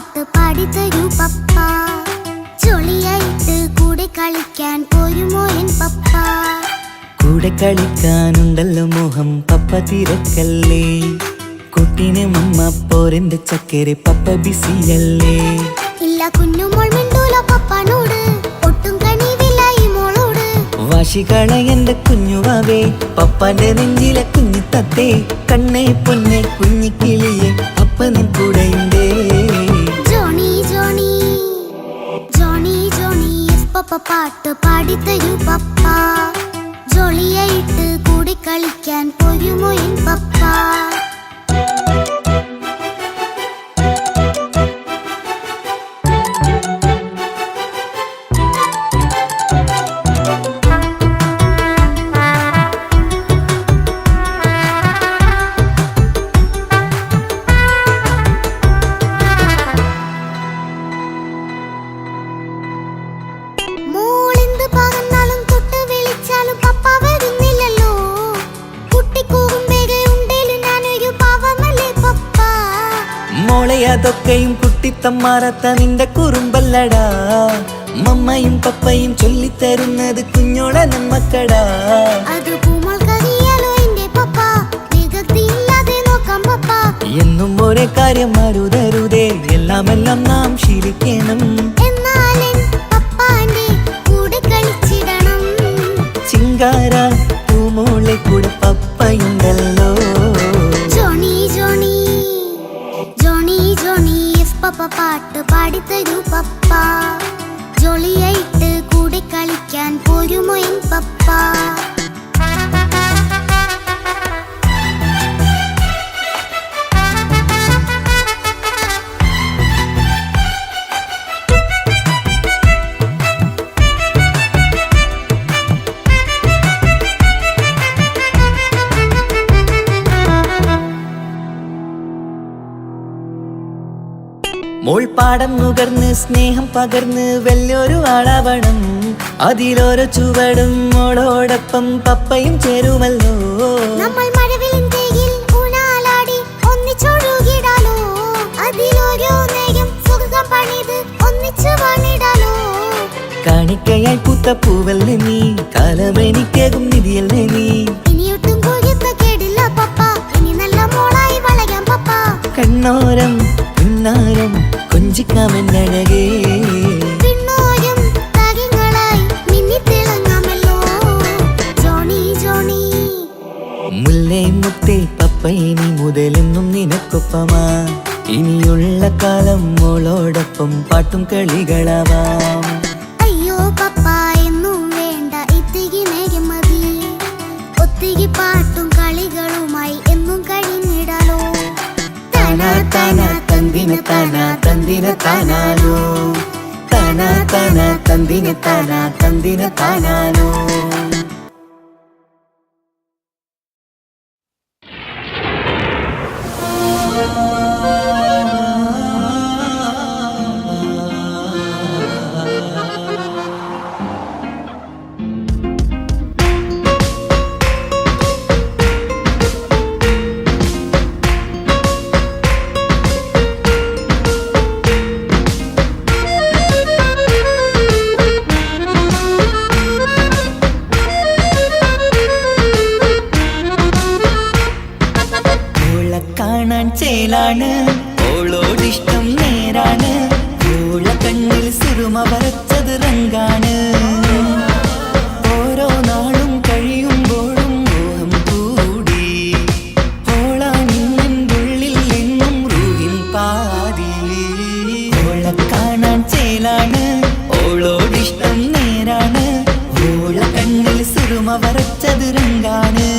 പാട്ട് പാടിത്തരൂ പപ്പ. ജോളിയായിട്ട് കൂടെ കളിക്കാൻ പോരുമോ എൻ പപ്പ? കൂടെ കളിക്കാനുണ്ടല്ലോ മോഹം പപ്പ തിരക്കല്ലേ. കുട്ടീനെ മമ്മ പോരെന്റെ ചക്കരെ പപ്പ ബിസിയല്ലേ. ഇല്ല കുഞ്ഞുമോൾ മിണ്ടൂല പപ്പാനോട്, ഒട്ടും കണിവില്ല ഈ മോളോട്. വാശികള എന്റെ കുഞ്ഞുവാവേ, പപ്പാന്റെ നെഞ്ചിലെ കുഞ്ഞു തത്തേ. കണ്ണേ പൊന്നെ കുഞ്ഞിക്കിളിയെ അപ്പനും കൂടെയുണ്ടേ. ജോണി ജോണി ജോണി ജോണി പപ്പ പാട്ട് പാടിത്തരൂ പപ്പ. ജോളിയായിട്ട് കൂടെ കളിക്കാൻ പോരുമോ എൻ പപ്പ? മോളെ അതൊക്കെയും കുട്ടിത്തമ്മാറത്ത നിന്റെ കുറുമ്പല്ലടാ. മമ്മയും പപ്പയും ചൊല്ലിത്തരുന്നത് കുഞ്ഞോളെ നമ്മക്കടാ. എന്നും ഒരേ കാര്യം മരുതരുതേ, എല്ലാമെല്ലാം നാം ശീലിക്കണം. ചിങ്കാര പൂമോളെ കൂടെ പപ്പയുണ്ടല്ലോ. പപ്പ പാട്ട് പാടിത്തരൂ പപ്പ. ജോളിയായിട്ട് കൂടെ കളിക്കാൻ പോരുമോ എൻ പപ്പ? മോൾ പാടം നുകർന്ന് സ്നേഹം പകർന്ന് വലിയൊരു ആളാവണം. അതിലോരോ ചുവടും മോളോടൊപ്പം പപ്പയും ചേരുമല്ലോ. നമ്മൾ മഴവിലിൻ തേയിൽ ഊഞ്ഞാലാടി ഒന്നിച്ചൊഴുകിടാലോ. അതിലോരോ നേരം സുഖം പണിത് ഒന്നിച്ചു വാണിടാലോ. കാണിക്കയായി പൂത്ത പൂവല്ലേ നീ, കാലമെനിക്കേകും നിധിയല്ലേ നീ. ഇനിയൊട്ടും കൂടിയത്ത കേടില്ല പപ്പ, ഇനി നല്ല മോളായി വളയാം പപ്പ. കണ്ണോരം പിന്നാരം കൊഞ്ചിക്കാമെന്നഴകേ. പിന്നോരം താരങ്ങളായി മിന്നിത്തിളങ്ങാമല്ലോ. ജോണി ജോണി മുല്ലേ മുത്തേ പപ്പ ഇനി മുതലെന്നും നിനക്കൊപ്പമാ. ഇനിയുള്ള കാലം മോളോടൊപ്പം പാട്ടും കളികളാവാം. അയ്യോ പപ്പ എന്നും വേണ്ട ഇത്തിരി നേരം മതി. ഒത്തിരി പാട്ടും കളികളുമായി എന്നും കഴിഞ്ഞിടാലോ. താനാ താനാ തന്തിന താനാ തന്തിന താനാലോ. താനാ താനാ തന്തിന താനാ തന്തിന താനാലോ. ചേലാണ് ഓളോടിഷ്ടം നേരാണ്. ഓള കണ്ണിൽ സുറുമ വരച്ചത് റങ്കാണ്. ഓരോ നാളും കഴിയുമ്പോഴും മോഹം കൂടി. ഓളാനിന്നുള്ളിൽ എന്നും റൂഹിൻ പാതി. ഓള കാണാൻ ചേലാണ് ഓളോടിഷ്ടം നേരാണ്. ഓള കണ്ണിൽ സുറുമ വരച്ചത് റങ്കാണ്.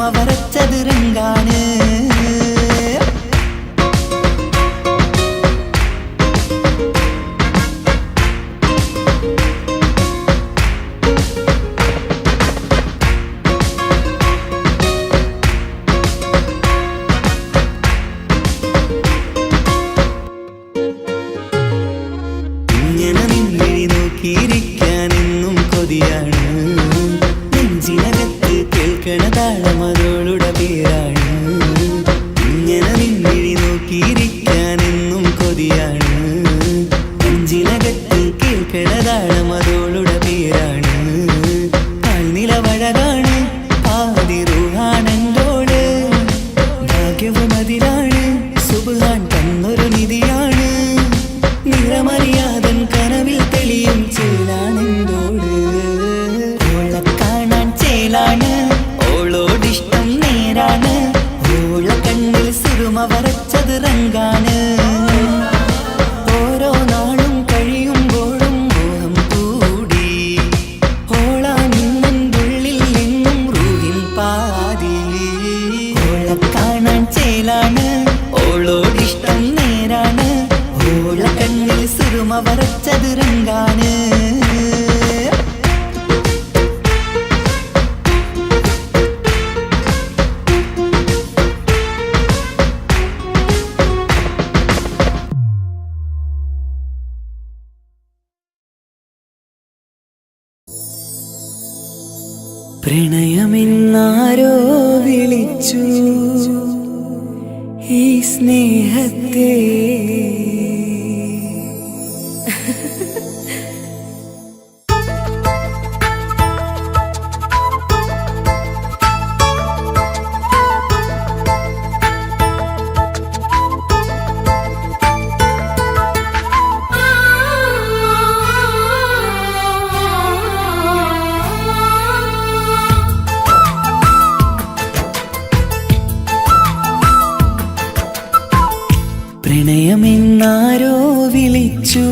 സുറുമ വരച്ചത് രംഗാണ്. ഇങ്ങനെ നിന്നിഴി നോക്കിയിരിക്കാനെന്നും കൊതിയാണ്. നെഞ്ചിനകത്ത് കേൾക്കണ താളമതോളുടെ പേരാണ്. ഇങ്ങനെ നിന്നിഴി നോക്കിയിരിക്കാനെന്നും കൊതിയാണ്. നെഞ്ചിനകത്ത് കേൾക്കണ താളമതോളുടെ പേരാണ്. കാൽനിലവഴകാണ് ആദിറുഹാണെന്തോട്. ഭാഗ്യവും അതിലാണ് സുബ്ഹാൻ തന്നൊരു നിധിയാണ്. നിറമറിയാതൻ കനവിൽ തെളിയും ചേലാണെന്തോട്. ഓളെ കാണാൻ ചേലാണ്, ഓളോടിഷ്ടം നേരാണ്. ഓള കണ്ണിൽ സുറുമ വരച്ചത് രംഗാണ്. ഓരോ നാളും കഴിയുമ്പോഴും മോഹം കൂടി. ഓളാ നിന്നുള്ളിൽ നിന്നും റൂഹിൻ പാതി. ഓളെ കാണാൻ ചേലാണ്, ഓളോടിഷ്ടം നേരാണ്. ഓള കണ്ണിൽ സുറുമ വരച്ചത് രംഗാണ്. പ്രണയമെന്നാരോ വിളിച്ചു ഈ സ്നേഹത്തെ. പ്രണയമെന്നാരോ വിളിച്ചു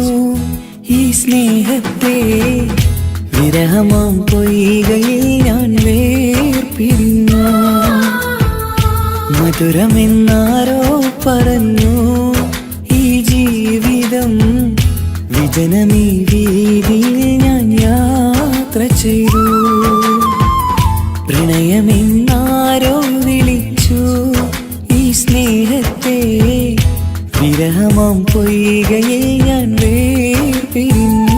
ഈ സ്നേഹത്തെ. വിരഹമാം പൊയ്കയിൽ ഞാൻ വേർപിരിഞ്ഞു. മധുരമെന്നാരോ പറഞ്ഞു ഈ ജീവിതം. വിജനമീ വീതിയിൽ ഞാൻ യാത്ര ചെയ്തു. പ്രണയമെന്നാരോ വിളിച്ചു ഈ സ്നേഹത്തെ. വിരഹമാം പൊയ്കയിൽ ഞാൻ വേർപിരിഞ്ഞു.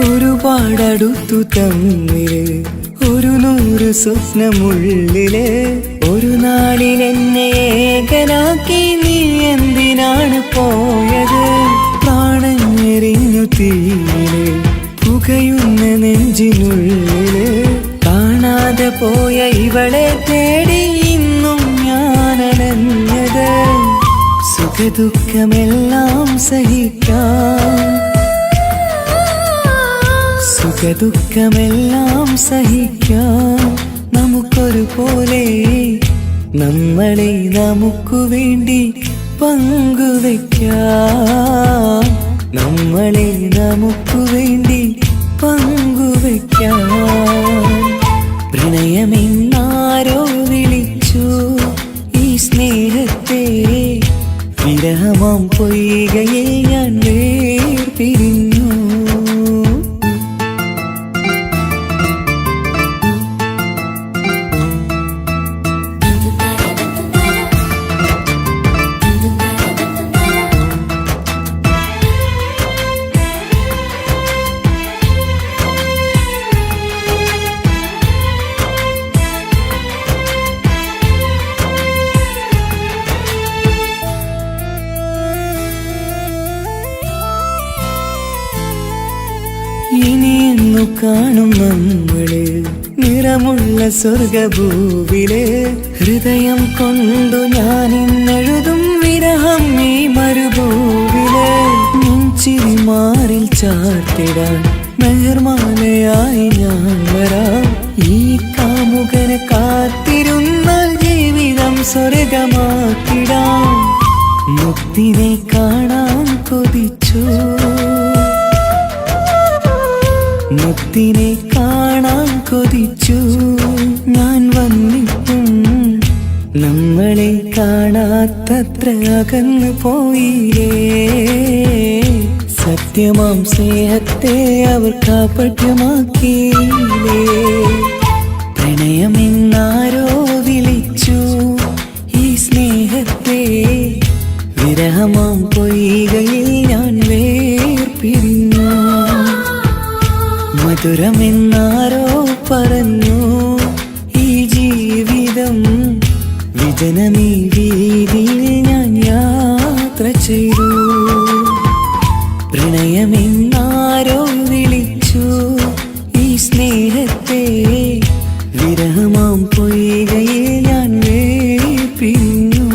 ഒരുപാടടുത്തു തമ്മില് ഒരു 100 സ്വപ്നമുള്ളില്. ഒരു നാളിൽ എന്നെ ഏകനാക്കി നീ എന്തിനാണ് പോയത്? പ്രാണഞ്ഞെറിഞ്ഞു തീയില് പുകയുന്ന നെഞ്ചിനുള്ളില്. കാണാതെ പോയ ഇവളെ തേടി ഇന്നും ഞാനലഞ്ഞത്. സുഖദുഃഖമെല്ലാം സഹിക്കാം, സുഖദുഃഖമെല്ലാം സഹിക്കാം നമുക്കൊരുപോലെ. നമ്മളെ നമുക്കു വേണ്ടി പങ്കുവെക്കാം. നമ്മളെ നമുക്കു വേണ്ടി പങ്കുവെക്കാം. പ്രണയമെന്നാരോ വിളിച്ചു ഈ സ്നേഹത്തെ. വിരഹമാം പൊയ്കയിൽ ഞാൻ വേർപിരിഞ്ഞു. ഇനിയെന്നു കാണും നമ്മള് നിറമുള്ള സ്വർഗഭൂവിലെ ഹൃദയം കൊണ്ടു ഞാൻ ഇന്നെഴുതും വിരഹം ഈ മരുഭൂവിലെ നെഞ്ചിരി മാറിൽ ചാർത്തിടാൻ മെഹർമാലയായി ഞാൻ വരാം ഈ കാമുകനെ കാത്തിരുന്നാൽ ജീവിതം സ്വർഗമാക്കിടാം മുത്തിനെ കാണാൻ കൊതിച്ചു മുത്തിനെ കാണാൻ കൊതിച്ചു ഞാൻ വന്നിട്ടും നമ്മളെ കാണാത്തത്ര അകന്നു പോയില്ലേ സത്യമാം സ്നേഹത്തെ അവർ കാപട്യമാക്കിയില്ലേ പ്രണയമെന്നാരോ വിളിച്ചു ഈ സ്നേഹത്തെ വിരഹമാം പൊയ്കയിൽ ഞാൻ വേർപിരിഞ്ഞു മധുരമെന്നാരോ പറഞ്ഞു ഈ ജീവിതം വിജനമീ വീതിയിൽ ഞാൻ യാത്ര ചെയ്തു പ്രണയമെന്നാരോ വിളിച്ചു ഈ സ്നേഹത്തെ വിരഹമാം പൊയ്കയിൽ ഞാൻ വേർപിരിഞ്ഞു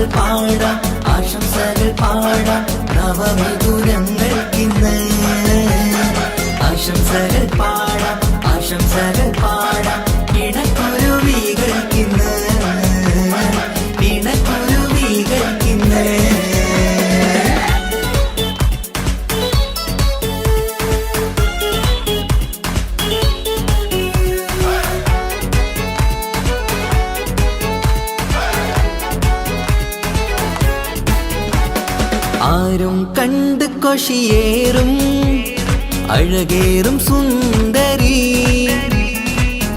ആശംസകൾ പാടാം ആശംസകൾ പാടാം നവമിഥുനങ്ങൾക്കിന്ന് ആശംസകൾ പാടാം ആശംസകൾ പാടാം ഇണക്കുരുവികൾക്കിന്ന് ഇണക്കുരുവികൾക്കിന്ന് ആരും കണ്ട് കൊഷിയേറും അഴകേറും സുന്ദരി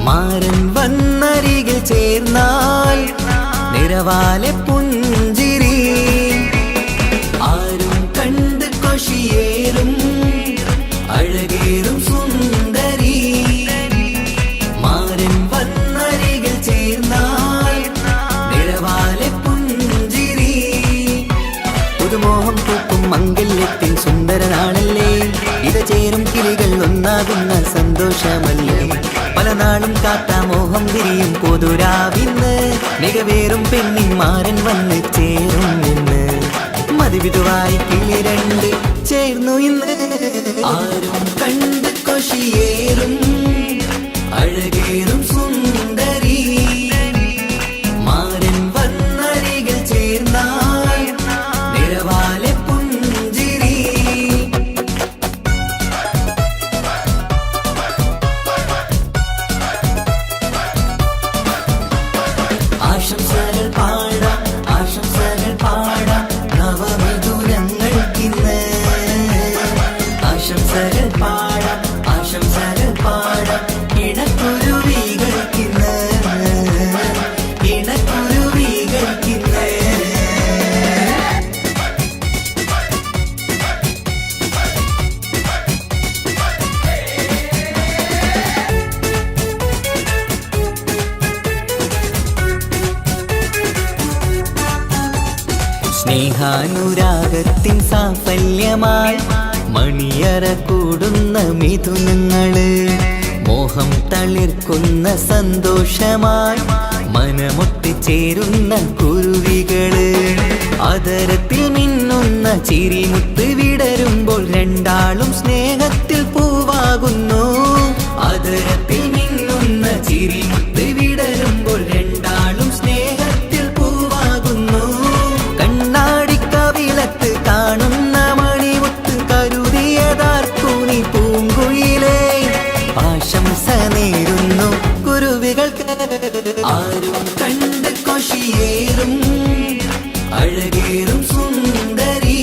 മാരൻ വന്നരികിൽ ചേർന്നാൽ നിറവാലെ പുഞ്ചിരി ആരും കണ്ട് കൊഷിയേറും അഴകേറും സുന്ദരി മാരൻ വന്നരികിൽ ചേർന്നാൽ നിറവാലെ പുഞ്ചിരി പുതുമോഹം പൂക്കും മംഗല്യത്തിൻ സുന്ദരനാണല്ലേ ഇത ചേരും കിളികൾ ഒന്നാകുന്ന സന്തോഷമല്ലേ പല നാളും കാത്ത മോഹം വിരിയും പൊതുരാവിന്ന് മികവേറും പെണ്ണിൻ മാരൻ വന്ന് ചേരും ഇന്ന് മതിവിധുവായി കിളി രണ്ട് ചേർന്നു ഇന്ന് ആരും കണ്ട് കൊഷിയേറും അഴകേറും സുന്ദരി മാരൻ വന്നരികിൽ ചേർന്നാൽ നിറവാലെ പുഞ്ചിരി ആശംസകൾ പാടാം ആശംസകൾ പാടാം നവമിഥുനങ്ങൾക്കിന്ന് ആശംസകൾ പാടാം ആശംസകൾ പാടാം ഇണക്കുരുവികൾക്കിന്ന് ഇണക്കുരുവികൾക്കിന്ന് സ്നേഹാനുരാഗത്തിൻ സാഫല്യമായി മണിയറ കൂടുന്ന മിഥുനങ്ങള് മോഹം തളിർക്കുന്ന സന്തോഷമായി മനമൊട്ടിച്ചേരുന്ന കുരുവികള് അതരത്തിൽ മിന്നുന്ന ചിരിമുത്ത് വിടരുമ്പോൾ രണ്ടാളും സ്നേഹത്തിൽ പൂവാകുന്നു അതരത്തിൽ മിന്നുന്ന ചിരിമുത്ത് വിടരുമ്പോൾ രണ്ടാളും സ്നേഹത്തിൽ പൂവാകുന്നു കണ്ണാടിക്കവിളത്ത് കാണുന്ന മണിമുത്ത് കരുതിയതാർക്കൂനി പൂങ്കുയിലേ ആശംസ നേരുന്നു കുരുവികൾക്ക് ആരും കണ്ട് കൊഷിയേറും അഴകേറും സുന്ദരി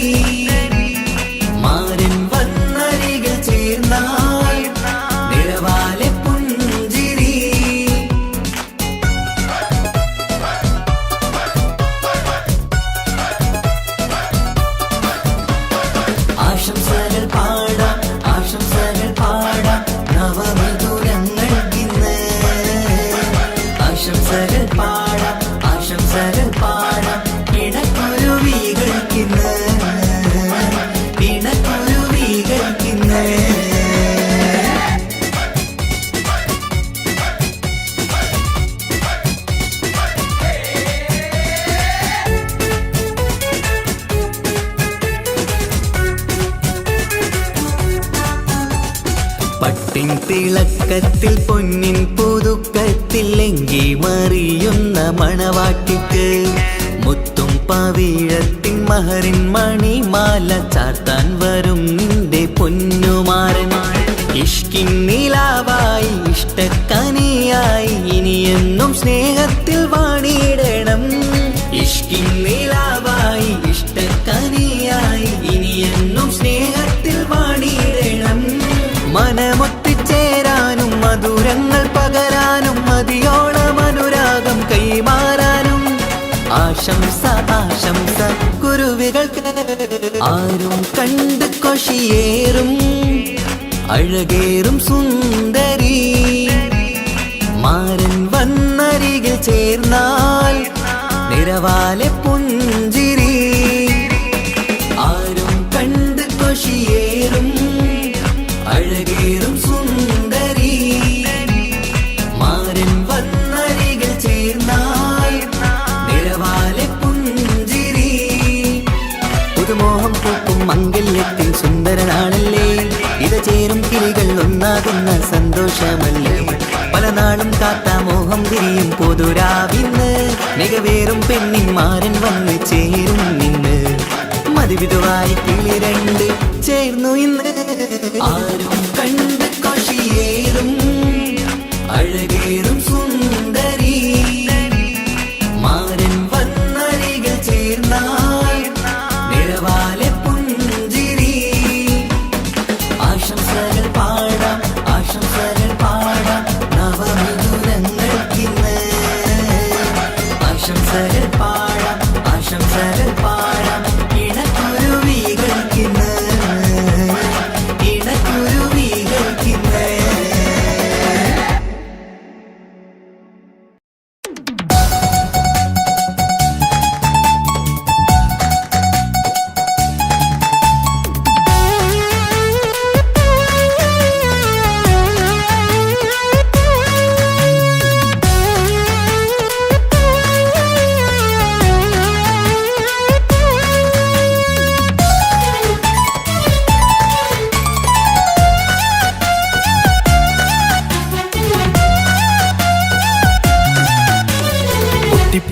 മാരൻ വന്നരികിൽ ചേർന്നാൽ നിറവാലെ പുഞ്ചിരി ആശംസകൾ പാടാം ആശംസകൾ പാടാം നവമിഥുനങ്ങൾക്കിന്ന് ആശംസകൾ പാടാം ആശംസകൾ പാടാം ഇണക്കുരുവികൾക്കിന്ന് ഇണക്കുരുവികൾക്കിന്ന് പട്ടിൻ തിളക്കത്തിൽ പൊന്നിൻ പുതുക്കത്തിൽ എങ്കി മറിയുന്ന മണവാട്ടിക്ക് മുത്തും പവിഴത്തിൻ മഹറിൻ മണിമാല ചാർത്താൻ വരും നിന്റെ പൊന്നുമാരൻ ഇഷ്കിൻ നിലാവായി ഇഷ്ടക്കനിയായി ഇനിയെന്നും സ്നേഹത്തിൽ വാണിടണം ഇഷ്കിൻ നിലാവായി ഇഷ്ടക്കനിയായി ഇനിയെന്നും സ്നേഹത്തിൽ വാണിടണം മനമൊത്തിച്ചേരാനും മധുരങ്ങൾ പകരാനും മതിയോളം അനുരാഗം കൈമാറാനും ആശംസ ആശംസ കുരുവികൾക്ക് ആരും കണ്ട് കൊഷിയേറും അഴകേറും സുന്ദരി മാരൻ വന്നരികിൽ ചേർന്നാൽ നിറവാലെ പുഞ്ചിരി ആരും കണ്ട് കൊഷിയേറും അഴകേറും സുന്ദരി മാരൻ വന്നരികിൽ ചേർന്നാൽ നിറവാലെ പുഞ്ചിരി മാംഗല്യത്തിൽ സുന്ദരനാണല്ലേ ഇത ചേരും കിളികൾ ഒന്നാകുന്ന സന്തോഷമല്ലേ പല നാളും കാത്ത മോഹം തിരിയും പൊതുരാവിന്ന് മികവേറും പെണ്ണിൻ മാരൻ വന്ന് ചേരും നിന്ന് മതിവിധുവായി കിളി രണ്ട് ചേർന്നു ഇന്ന് ആരും കണ്ട് കൊഷിയേറും അഴകേറും സുന്ദരി മാരൻ വന്നരികൾ ചേർന്നാൽ നിഴവാലെ പുഞ്ചിരി ആശംസകൾ പാടാം നവമിഥുനങ്ങൾക്കിന്ന് ആശംസകൾ പാടാം ഇണക്കുരുവികൾക്കിന്ന്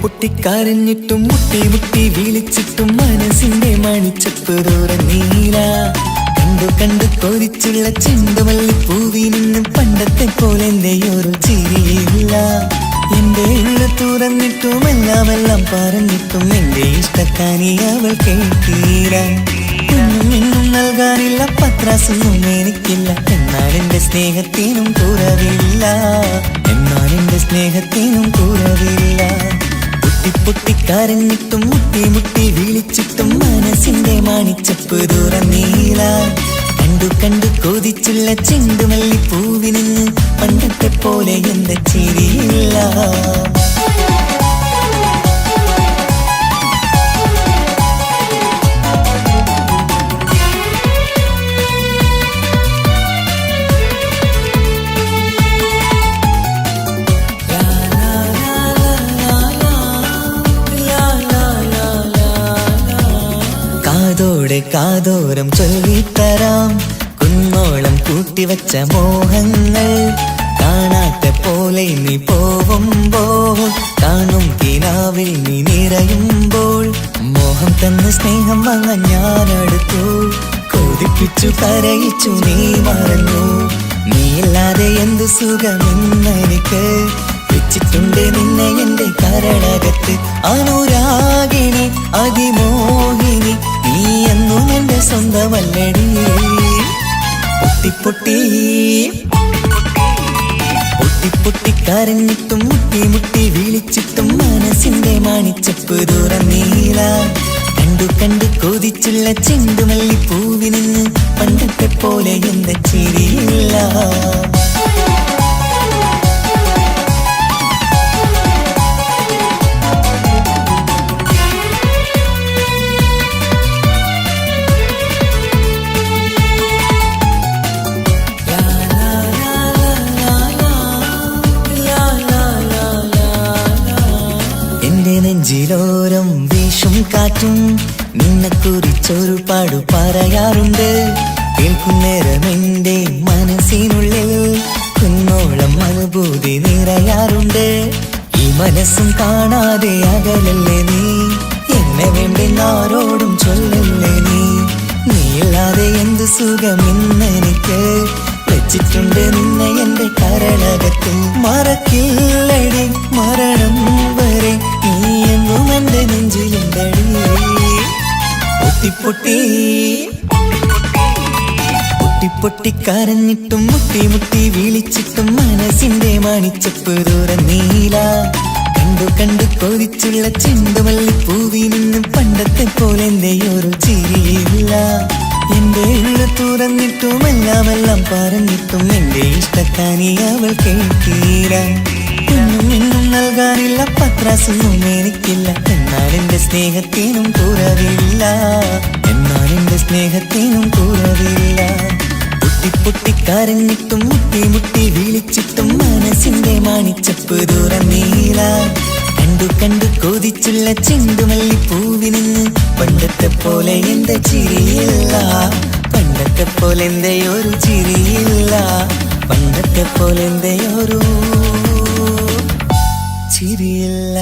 പൊട്ടിക്കരഞ്ഞിട്ടും മുട്ടി മുട്ടി വിളിച്ചിട്ടും മനസ്സിന്റെ മണിച്ചപ്പ് തുറന്നീല കണ്ടു കൊതിച്ചുള്ള ചെണ്ടുമല്ലി പൂവിനും പണ്ടത്തെ പോലെ എന്റെ ഒരു ചിരിയില്ല എന്റെ ഉള്ള തുറന്നിട്ടും എല്ലാം പറഞ്ഞിട്ടും എന്റെ ഇഷ്ടക്കാനി അവൾ കേട്ടീര ഒന്നും നൽകാനില്ല പത്രാസൊന്നും എനിക്കില്ല എന്നാൽ എന്റെ സ്നേഹത്തിനും കുറവില്ല പൊട്ടിക്കരഞ്ഞിട്ടും മുട്ടി മുട്ടി വിളിച്ചിട്ടും മനസ്സിന്റെ മാണിച്ചപ്പ് തുറന്നീല കണ്ടു കൊതിച്ചുള്ള ചെണ്ടുമല്ലി പൂവിന് പണ്ടത്തെ പോലെ എന്റെ ചിരിയില്ല കാതോരം ചൊല്ലിത്തരാം കുന്നോളം കൂട്ടിവച്ച മോഹങ്ങൾ കാണാത്ത പോലെ നീ പോവുമ്പോൾ കാണും കിനാവിൽ നീ നിറയുമ്പോൾ മോഹം തന്ന സ്നേഹം വാങ്ങാൻ ഞാനടുത്തു കൊതിപ്പിച്ചു കരയിച്ചു നീ മറന്നു നീയില്ലാതെ എന്തു സുഖമെന്നെനിക്ക് വെച്ചിട്ടുണ്ട് നിന്നെ എന്റെ കരളകത്ത് അനുരാഗിണി അതിമോഹിനി നീ എന്നും എന്റെ സ്വന്തമല്ലടി പൊട്ടിക്കരഞ്ഞിട്ടും മുട്ടി മുട്ടി വിളിച്ചിട്ടും മനസ്സിന്റെ മാണിച്ചപ്പ് തുറന്നീല കണ്ടു കൊതിച്ചുള്ള ചെണ്ടുമല്ലി പൂവിന് പണ്ടത്തെ പോലെ എന്റെ ചിരിയില്ല നെഞ്ചിലോരം വീശും കാറ്റും നിന്നെക്കുറിച്ചൊരു പാടു പറയാറുണ്ട് കേൾക്കുന്നേരം എന്റെ മനസ്സിനുള്ളിൽ കുന്നോളം അനുഭൂതി നിറയാറുണ്ട് ഈ മനസ്സും കാണാതെ അകലല്ലേ നീ എന്നെ വേണ്ടെന്നാരോടും ചൊല്ലല്ലേ നീയില്ലാതെ എന്ത് സുഖമെന്നെനിക്ക് വെച്ചിട്ടുണ്ട് നിന്നെ എന്റെ കരളകത്തിൽ മറക്കില്ലടി മരണം വരെ നീ എന്നും എന്റെ നെഞ്ചിലുണ്ടടി പൊട്ടിക്കരഞ്ഞിട്ടും മുട്ടി മുട്ടി വിളിച്ചിട്ടും മനസ്സിന്റെ മാണിച്ചപ്പ് തുറന്നീല കണ്ടു കൊതിച്ചുള്ള ചെണ്ടുമല്ലി പൂവിനും പണ്ടത്തെ പോലെ എന്റെ ഒരു ചിരിയില്ല എന്റെ ഉള്ളു തുറന്നിട്ടും എല്ലാം പറഞ്ഞിട്ടും എന്റെ ഇഷ്ടക്കാനി അവൾ കേട്ടീര ഒന്നും നൽകാനില്ല പത്രാസൊന്നും എനിക്കില്ല എന്നാൽ എന്റെ സ്നേഹത്തിനും കുറവില്ല പൊട്ടിക്കരഞ്ഞിട്ടും മുട്ടി മുട്ടി വിളിച്ചിട്ടും മനസ്സിന്റെ മാണിച്ചപ്പ് തുറന്നീല കണ്ടു കണ്ടു കൊതിച്ചുള്ള ചെണ്ടുമല്ലിപ്പൂവിന് പണ്ടത്തെ പോലെ എന്റെ ചിരിയില്ല, പണ്ടത്തെ പോലെ എന്റെ ഒരു ചിരിയില്ല, പണ്ടത്തെ പോലെ എന്റെ ഒരു ചിരിയില്ല.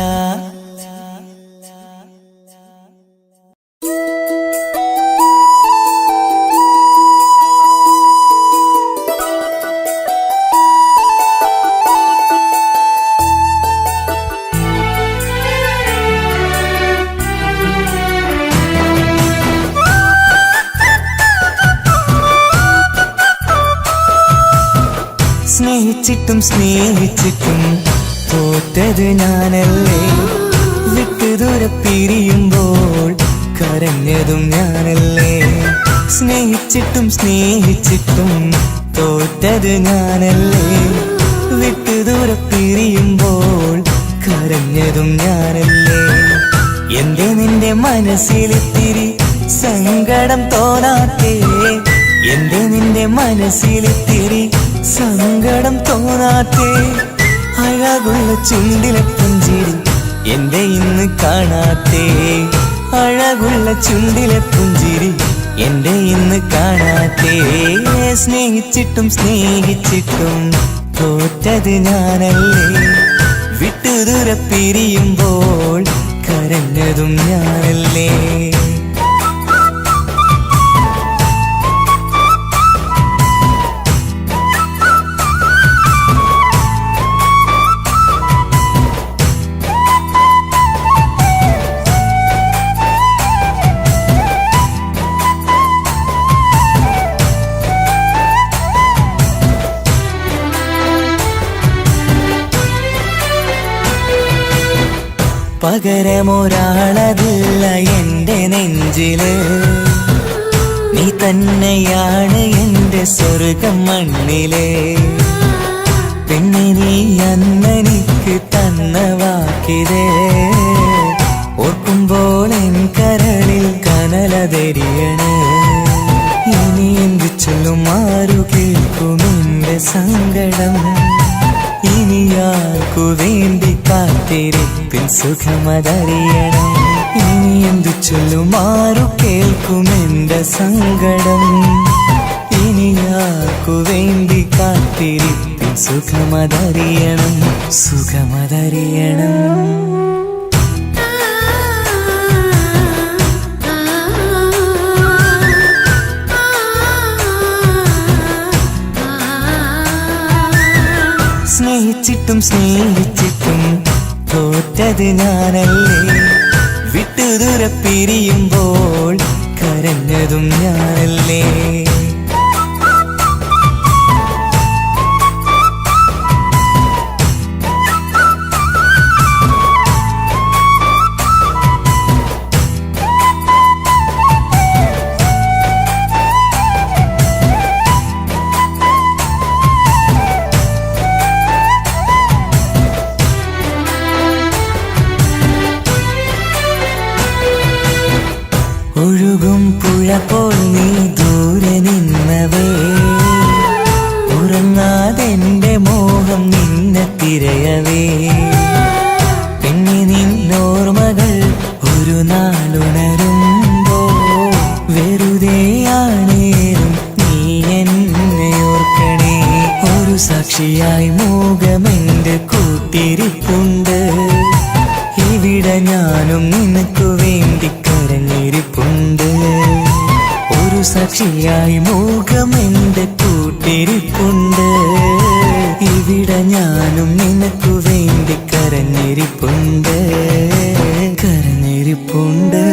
സ്നേഹിച്ചിട്ടും സ്നേഹിച്ചിട്ടും തോറ്റത് ഞാനല്ലേ, വിട്ടു ദൂരെ പിരിയുമ്പോൾ കരഞ്ഞതും ഞാനല്ലേ. സ്നേഹിച്ചിട്ടും സ്നേഹിച്ചിട്ടും തോറ്റത് ഞാനല്ലേ, വിട്ടു ദൂരെ പിരിയുമ്പോൾ കരഞ്ഞതും ഞാനല്ലേ. എന്റെ നിന്റെ മനസ്സിലിത്തിരി സങ്കടം തോന്നാത്തേ, എന്റെ നിന്റെ മനസ്സിലിത്തിരി സങ്കടം തോന്നാത്തേ. അഴകുള്ള ചുണ്ടിലെ പുഞ്ചിരി എന്റെ ഇന്ന് കാണാത്തേ, അഴകുള്ള ചുണ്ടിലെ പുഞ്ചിരി എന്റെ ഇന്ന് കാണാത്തേ. സ്നേഹിച്ചിട്ടും സ്നേഹിച്ചിട്ടും തോറ്റത് ഞാനല്ലേ, വിട്ടു ദൂരെ പിരിയുമ്പോൾ കരഞ്ഞതും ഞാനല്ലേ. പകരമൊരാളതില്ല എന്റെ നെഞ്ചില്, നീ തന്നെയാണ് എന്റെ സ്വർഗം മണ്ണില്. പിന്നെ നീ അന്നെനിക്ക് തന്ന വാക്കിത് ഓർക്കുമ്പോൾ എൻ കരളിൽ കനലതെരിയണ്. ഇനി എന്ത് ചൊല്ലും ആരു കേൾക്കും എന്റെ സങ്കടം, ഇനിയാർക്കു വേണ്ടി കാത്തിരിപ്പിൻ സുഖമതറിയണം. ഇനി എന്തു ചൊല്ലും ആരു കേൾക്കും എന്റെ സങ്കടം, ഇനിയാർക്കു വേണ്ടി കാത്തിരിപ്പിൻ സുഖമതറിയണം, സുഖമതറിയണം. സ്നേഹിച്ചിട്ടും സ്നേഹിച്ചിട്ടും തോറ്റത് ഞാനല്ലേ, വിട്ടു ദൂരെ പിരിയുമ്പോൾ കരഞ്ഞതും ഞാനല്ലേ. ഒഴുകും പുഴ പോൽ നീ ദൂരെ നിന്നവേ, ഉറങ്ങാതെന്റെ മോഹം നിന്നെ തിരയവേ. പിന്നെ നിന്നോർമകൾ ഒരു നാളുണരുമ്പോ വെറുതെയാണേലും നീ എന്നെ ഓർക്കണേ. ഒരു സാക്ഷിയായി മോഹമെന്റെ കൂട്ടിരിപ്പുണ്ട്, ഇവിടെ ഞാനും നിനക്കു വേണ്ടി കരഞ്ഞിരിപ്പുണ്ട്. ഒരു സാക്ഷിയായി മോഹമെന്റെ കൂട്ടിരിപ്പുണ്ട്, ഇവിടെ ഞാനും നിനക്കു വേണ്ടി കരഞ്ഞിരിപ്പുണ്ട്, കരഞ്ഞിരിപ്പുണ്ട്.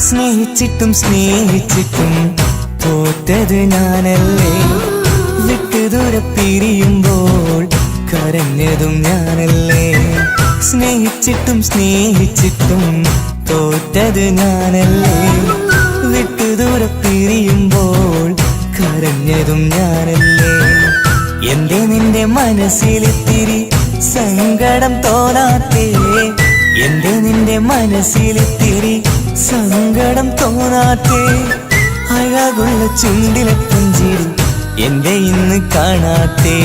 സ്നേഹിച്ചിട്ടും സ്നേഹിച്ചിട്ടും തോറ്റത് ഞാനല്ലേ, വിട്ടു ദൂരെ പിരിയുമ്പോൾ കരഞ്ഞതും ഞാനല്ലേ. സ്നേഹിച്ചിട്ടും സ്നേഹിച്ചിട്ടും തോറ്റത് ഞാനല്ലേ, വിട്ടു ദൂരെ പിരിയുമ്പോൾ കരഞ്ഞതും ഞാനല്ലേ. എന്റെ നിന്റെ മനസ്സിലിത്തിരി സങ്കടം തോന്നാത്തേ, എന്റെ നിന്റെ മനസ്സിലിത്തിരി സങ്കടം തോന്നാത്തേ അഴകുള്ള ചുണ്ടിലെ പുഞ്ചിരി എന്റെ ഇന്ന് കാണാത്തേ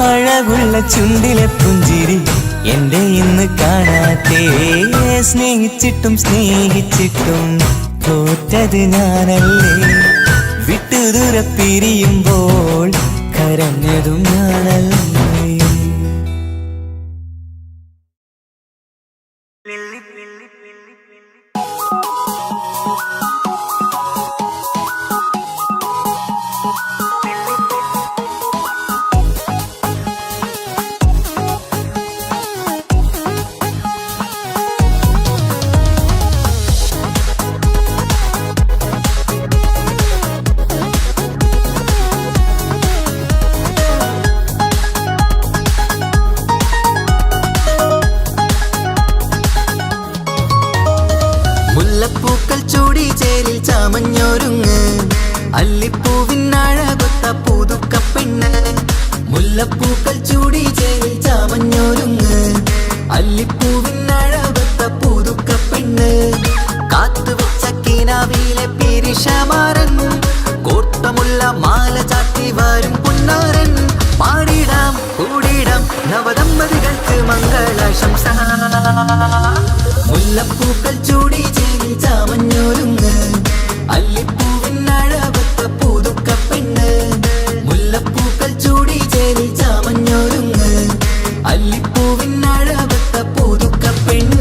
അഴകുള്ള ചുണ്ടിലെ പുഞ്ചിരി എന്റെ ഇന്ന് കാണാത്തേ സ്നേഹിച്ചിട്ടും സ്നേഹിച്ചിട്ടും തോറ്റത് ഞാനല്ലേ വിട്ടുദൂര പിരിയുമ്പോൾ കരഞ്ഞതും ഞാനല്ലേ മുല്ലപ്പൂക്കൾ ചൂടി ചേലിൽ ചാമഞ്ഞൊരുങ്ങ് അല്ലിപ്പൂവിനഴകൊത്ത പുതുക്കപ്പെണ്ണ് മുല്ലപ്പൂക്കൾ ചൂടി ചേലിൽ ചാമഞ്ഞൊരുങ്ങ് അല്ലിപ്പൂവിനഴകൊത്ത പുതുക്കപ്പെണ്ണ് കാത്തുവെച്ച കിനാവിലെ പിരിശമാരൻ കോർത്തമുള്ള മാല ചാത്തി വരും പുന്നാരൻ പാടിടാം കൂടിടാം നവദമ്പതികൾക്ക് മംഗളാശംസ മുല്ലപ്പൂക്കൾ ചൂടി ചേരി ചാമഞ്ഞൊരുങ്ങ് അല്ലിപ്പൂവിനഴകൊത്ത പുതുക്കപ്പെണ്ണ് മുല്ലപ്പൂക്കൾ ചൂടി ചേരി ചാമഞ്ഞൊരുങ്ങ് അല്ലിപ്പൂവിനഴകൊത്ത പുതുക്കപ്പെണ്ണ്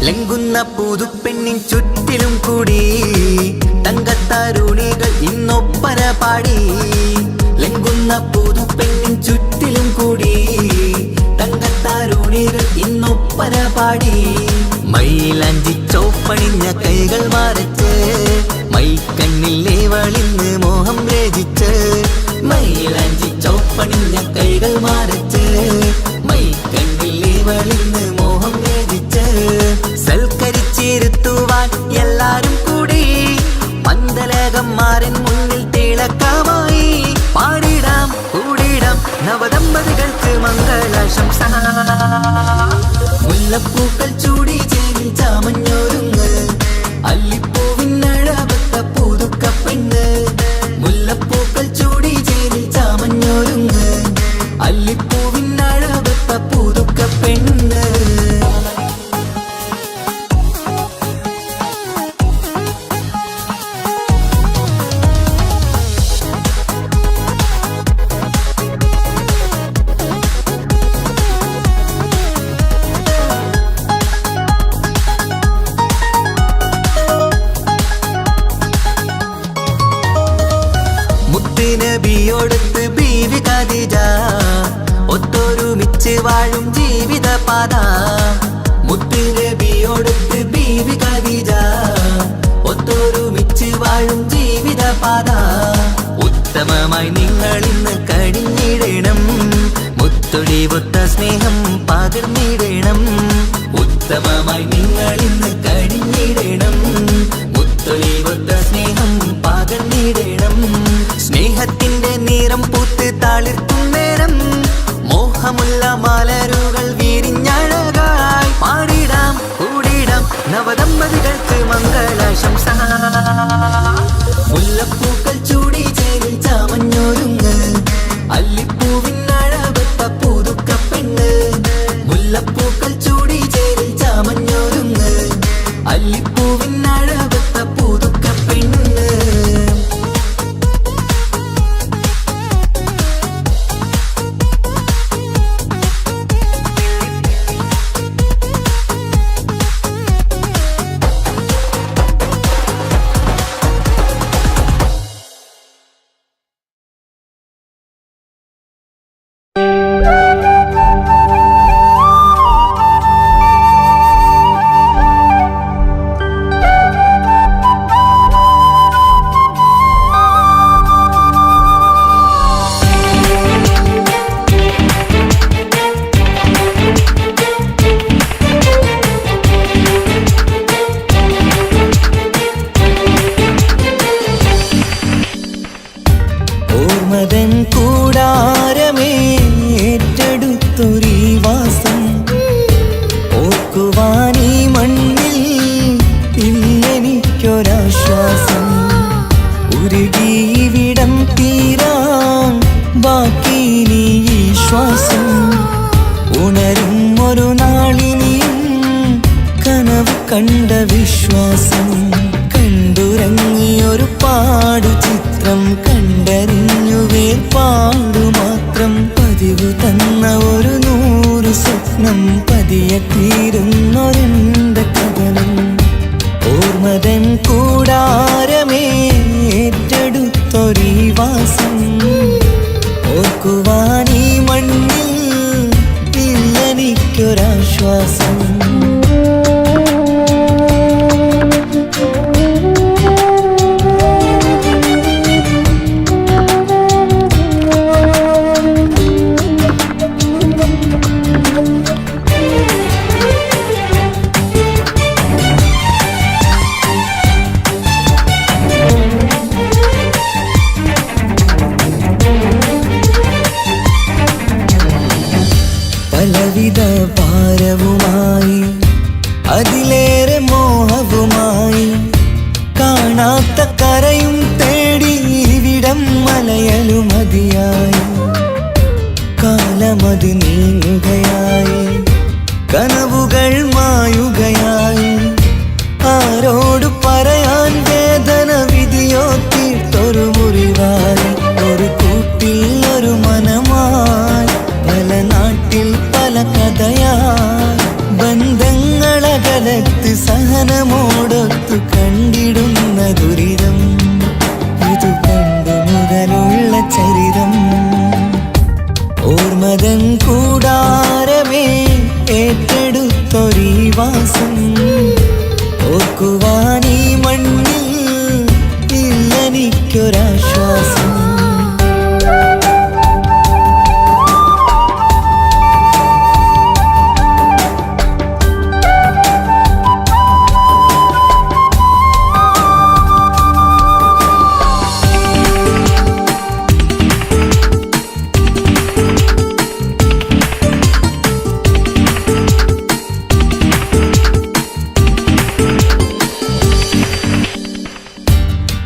ലംഘുന്ന പുതുപ്പെണ്ണിൻ ചുറ്റിലും കൂടി തങ്കത്താരുണികൾ ഇന്നൊപ്പന പാടി ലംഘുന്ന പുതുപ്പെണ്ണിൻ ചുറ്റിലും കൂടി തങ്കത്താരുണികൾ ഇന്നൊപ്പന പാടി മയിലാഞ്ചി ചോപ്പണിഞ്ഞ കൈകൾ മറച്ച് മൈക്കണ്ണിലെ വളിന്ന് മോഹം രചിച്ച് മയിലാഞ്ചി ചോപ്പണിഞ്ഞ കൈകൾ മറച്ച് മൈക്കണ്ണിലെ വളിന്ന് മോഹം രചിച്ച് സൽക്കരിച്ചിരുത്തുവാൻ എല്ലാരും കൂടി പന്തലകം മാറിൻ മുന്നിൽ തിളക്കമായി പാടിടാം കൂടിടാം നവദമ്പതികൾക്ക് മംഗളാശംസ മുല്ലപ്പൂക്കൾ ചൂടി ചേരി ചാമഞ്ഞൊരുങ്ങ് അല്ലിപ്പൂവിനഴകൊത്ത പുതുക്കപ്പെണ്ണ് മുല്ലപ്പൂക്കൾ ചൂടി ചേരി ചാമഞ്ഞൊരുങ്ങ് അല്ലിപ്പൂവിനഴകൊത്ത പുതുക്കപ്പെണ്ണ് നബിയോടൊത്ത് ബീവി ഖദീജ ഒത്തൊരുമിച്ച് വാഴും ജീവിത പാത മുത്ത് നബിയോടൊത്ത് ബീവി ഖദീജ ഒത്തൊരുമിച്ച് വാഴും ജീവിത പാത ഉത്തമമായി നിങ്ങൾ ഇന്ന് കഴിഞ്ഞിടണം മുത്തൊടിവൊത്ത സ്നേഹം പകർന്നിടണം ഉത്തമമായി നിങ്ങൾ ഇന്ന് കഴിഞ്ഞിടണം മുത്തൊടിവൊത്ത സ്നേഹം പകർന്നിടണം സ്നേഹത്തിന്റെ നിറം പൂത്ത് താളിർക്കും നേരം മോഹമുള്ള മലരുകൾ വിരിഞ്ഞഴകായി പാടിടാം കൂടിടാം നവദമ്പതികൾക്ക് മംഗളാശംസ മുല്ലപ്പൂക്കൾ ചൂടി ചേരി ചാമഞ്ഞൊരുങ്ങ് അല്ലിപ്പൂവിനഴകൊത്ത പുതുക്കപ്പെണ്ണ് മുല്ലപ്പൂക്കൾ ചൂടി ചേരി ചാമഞ്ഞൊരുങ്ങ് അല്ലിപ്പൂവിനഴകൊത്ത പുതുക്കപ്പെണ്ണ് ബാക്കി നീ ഈ ശ്വാസം. ഉണരും ഒരു നാളിനിയും കനവ് കണ്ട വിശ്വാസം. കണ്ടുറങ്ങിയൊരു പാടു ചിത്രം കണ്ടറിഞ്ഞു വേർപാടു മാത്രം. പതിവ് തന്ന ഒരു 100 സ്വപ്നം പതിയെ തീരുന്നൊരെന്റെ കഥനം. ഓർമ്മതൻ കൂടാരമേ ഏറ്റെടുത്തൊരീ വാസം. ഓർക്കുവാനീ മണ്ണിൽ ഇല്ലെനിക്കൊരാശ്വാസം. പലവിധ ഭാരവുമായി അതിലേറെ മോഹവുമായി കാണാത്ത കരയും തേടി ഇവിടം മലയലുമതിയായി. കാലമത് നീങ്ങുകയായി, കനവുകൾ മായുകയായി. ആരോട് പറയാൻ വേദന വിധിയോ തീർത്തൊരു മുറിവായി. ഒരു കൂട്ടിൽ ഒരു മനമായി, പല നാട്ടിൽ പല കഥയായി. ബന്ധങ്ങളകലത്ത് സഹനമോടൊത്തു കണ്ടിടുന്ന ദുരിതം. ഇതു പണ്ടു മുതലുള്ള ചരിതം. ഓർമ്മതൻ കൂടാരമേ ഏറ്റെടുത്തൊരീ വാസം. ഓർക്കുവാനീ മണ്ണിൽ ഇല്ലെനിക്കൊരാശ്വാസം.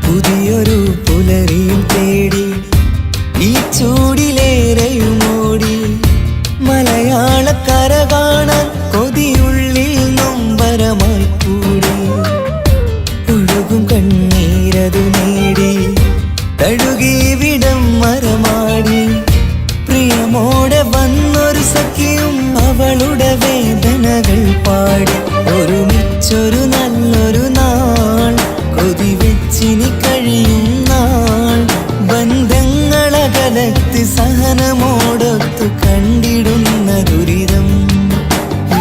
പുതിയൊരു പുലരിയും തേടി ഈ ചൂടിലേറെയുമോടി. മലയാളക്കര കാണാൻ കൊതിയുള്ളിൽ നൊമ്പരമായി കൂടി. ഒഴുകും കണ്ണീരതു നേടി തഴുകി വിടം മരമാടി. പ്രിയമോടെ വന്നൊരു സഖിയും അവളുടെ വേദനകൾ പാടി. ഒരുമിച്ചൊരു നല്ലൊരു നാൾ കൊതി വെച്ചിനി കഴിയും നാൾ. ബന്ധങ്ങളകലത്ത് സഹനമോടൊത്തു കണ്ടിടുന്ന ദുരിതം.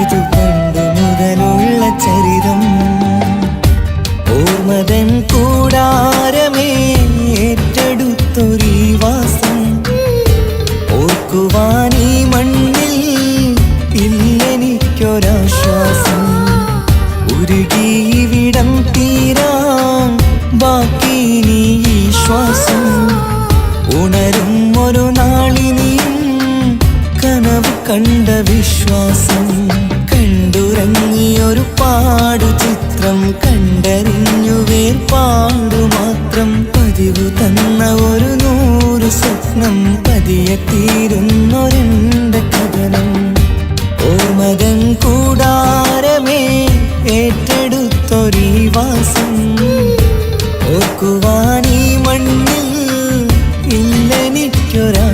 ഇതു പണ്ടു മുതലുള്ള ചരിതം. ഓർമ്മതൻ കൂടാരമേ ഏറ്റെടുത്തൊരീ വാസം. ഓർക്കുവാനീ മണ്ണിൽ ഇല്ലെനിക്കൊരാശ്വാസം. ഉരുകിയിവിടം തീരാൻ ബാക്കി നീ ഈ ശ്വാസം. ഉണരും ഒരു നാളിനിയും കനവ് കണ്ട വിശ്വാസം. കണ്ടുറങ്ങിയൊരു പാടു ചിത്രം കണ്ടറിഞ്ഞു വേർപാടു മാത്രം. പതിവ് തന്ന ഒരു 100 സ്വപ്നം പതിയെ തീരുന്നൊരെന്റെ കഥനം. ഓർമ്മതൻ കൂടാരമേ ഏറ്റെടുത്തൊരീ വാസം. ഓർക്കുവാനീ മണ്ണിൽ ഇല്ലെനിക്കൊരാശ്വാസം.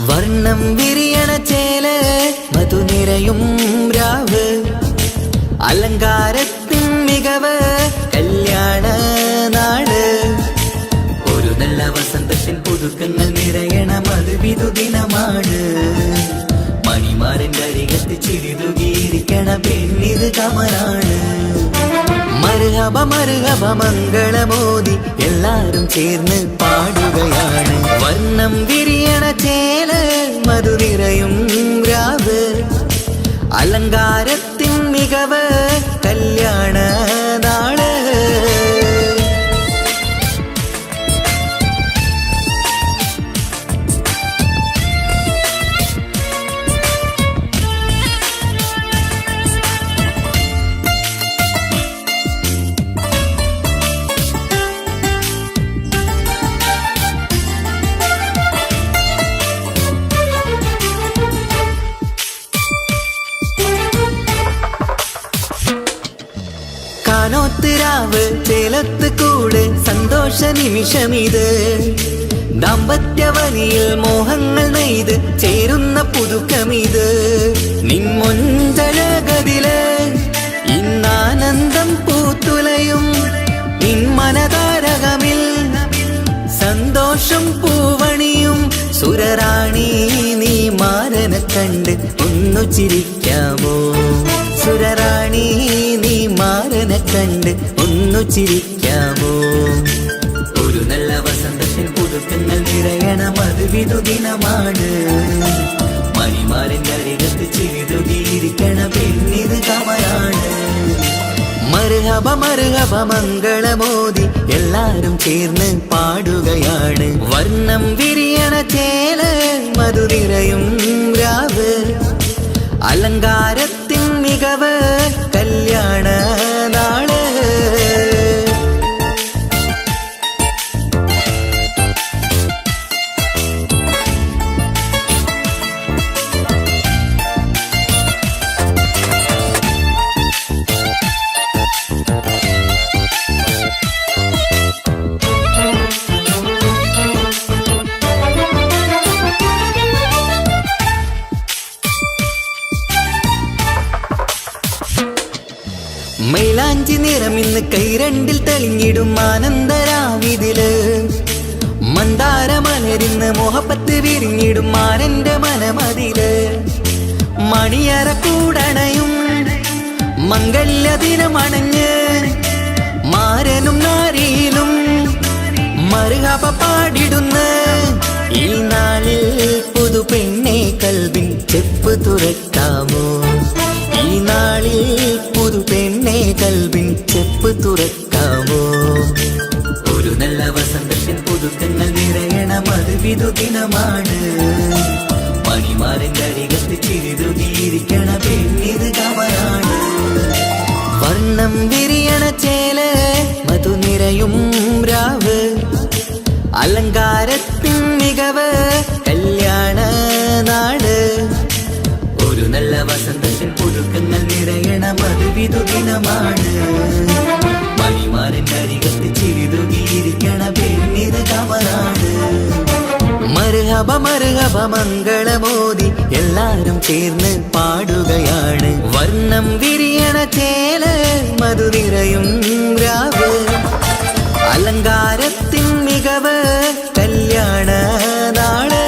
വർണ്ണം വിരിയണ ചേല മധുനിരയും രാവ്. അലങ്കാരത്തിൻ മികവ് കല്യാണ നാട്. ഒരു നല്ല വസന്തത്തിൻ പുതു പുതുക്കങ്ങൾ നിറയണ മധുവിധു ദിനമാണ് മണിമാരന്റെ അരികത്ത് ചിരിതുകീരിക്കണ പെണ്ണിത് കമലാണ് മർഹബ മർഹബ മംഗളമോദി എല്ലാരും ചേർന്ന് പാടുകയാണ് വർണ്ണം വിരിയണ ചേല മധു നിറയും രാവ് അലങ്കാരത്തിൻ മികവ് കല്യാണ നാള് കാനോത്തിരാവ് ചേലത്ത് കൂട് സന്തോഷ നിമിഷമിത് ദാമ്പത്യവനിയിൽ മോഹങ്ങൾ നെയ്ത് ചേരുന്ന പുതുക്കമിത് നിൻമൊഞ്ചഴകതില് ഇന്നാനന്ദം പൂത്തുലയും നിൻ മനതാരകമിൽ സന്തോഷം പൂവണിയും സുരറാണി നീ മാരനെ കണ്ട് ഒന്നു ചിരിക്കാമോ സുരറാണി നീ മാരനെ കണ്ട് ഒന്നു ചിരിക്കാമോ ഒരു നല്ല വസന്തത്തിൽ പുതുക്കങ്ങൾ നിറയണ മധുവിധു ദിനമാണ് മണിമാരന്റെ അരികത്ത് ചിരിതുകീരിക്കണ പെണ്ണിത് കമലാണ് മർഹബ മർഹബ മംഗളമോദി എല്ലാരും ചേർന്ന് പാടുകയാണ് വർണ്ണം വിരിയണ ചേല മധു നിറയും രാവ് അലങ്കാരത്തിൻ മികവ് കല്യാണ നാള് മൈലാഞ്ചി നിറമിന്ന് കൈരണ്ടിൽ തെളിഞ്ഞിടും ആനന്ദരാവിതില് മന്ദാരമലരിന്ന് മോഹപ്പത്ത് വിരിഞ്ഞിടും മാരന്റെ മനമതില് മണിയറ കൂടണയും മംഗല്യ ദിനമണഞ്ഞ് മാരനും നാരിയിലും മർഹബ പാടിടുന്ന ഈ നാളിൽ പുതു പെണ്ണെ കൽവിൻ ചെപ്പ് തുറക്കാമോ ഈ നാളിൽ പുതു പെണ്ണെ കൽവിൻ ചെപ്പ് തുറക്കാമോ ഒരു നല്ല വസന്തത്തിൽ പുതുക്കങ്ങൾ നിറയണ മധുവിധു ദിനമാണ് മണിമാരന്റെ അരികത്ത് ചിരിതുകീരിക്കണ പെണ്ണിത് കമലാണ് വർണ്ണം വിരിയണ ചേല മധു നിറയും രാവ് അലങ്കാരത്തിൻ മികവ് കല്യാണ നാട് ഒരു നല്ല വസന്തത്തിൽ പുതുക്കങ്ങൾ നിറയണ മധുവിധു ദിനമാണ് മണിമാരന്റെ അരികത്ത് ചിരിതുകീരിക്കണ പെണ്ണിത് കമലാണ് മർഹബ മർഹബ മംഗളമോദി എല്ലാരും ചേർന്ന് പാടുകയാണ് വർണ്ണം വിരിയണ ചേല മധു നിറയും രാവ് അലങ്കാരത്തിൻ മികവ് കല്യാണ നാള്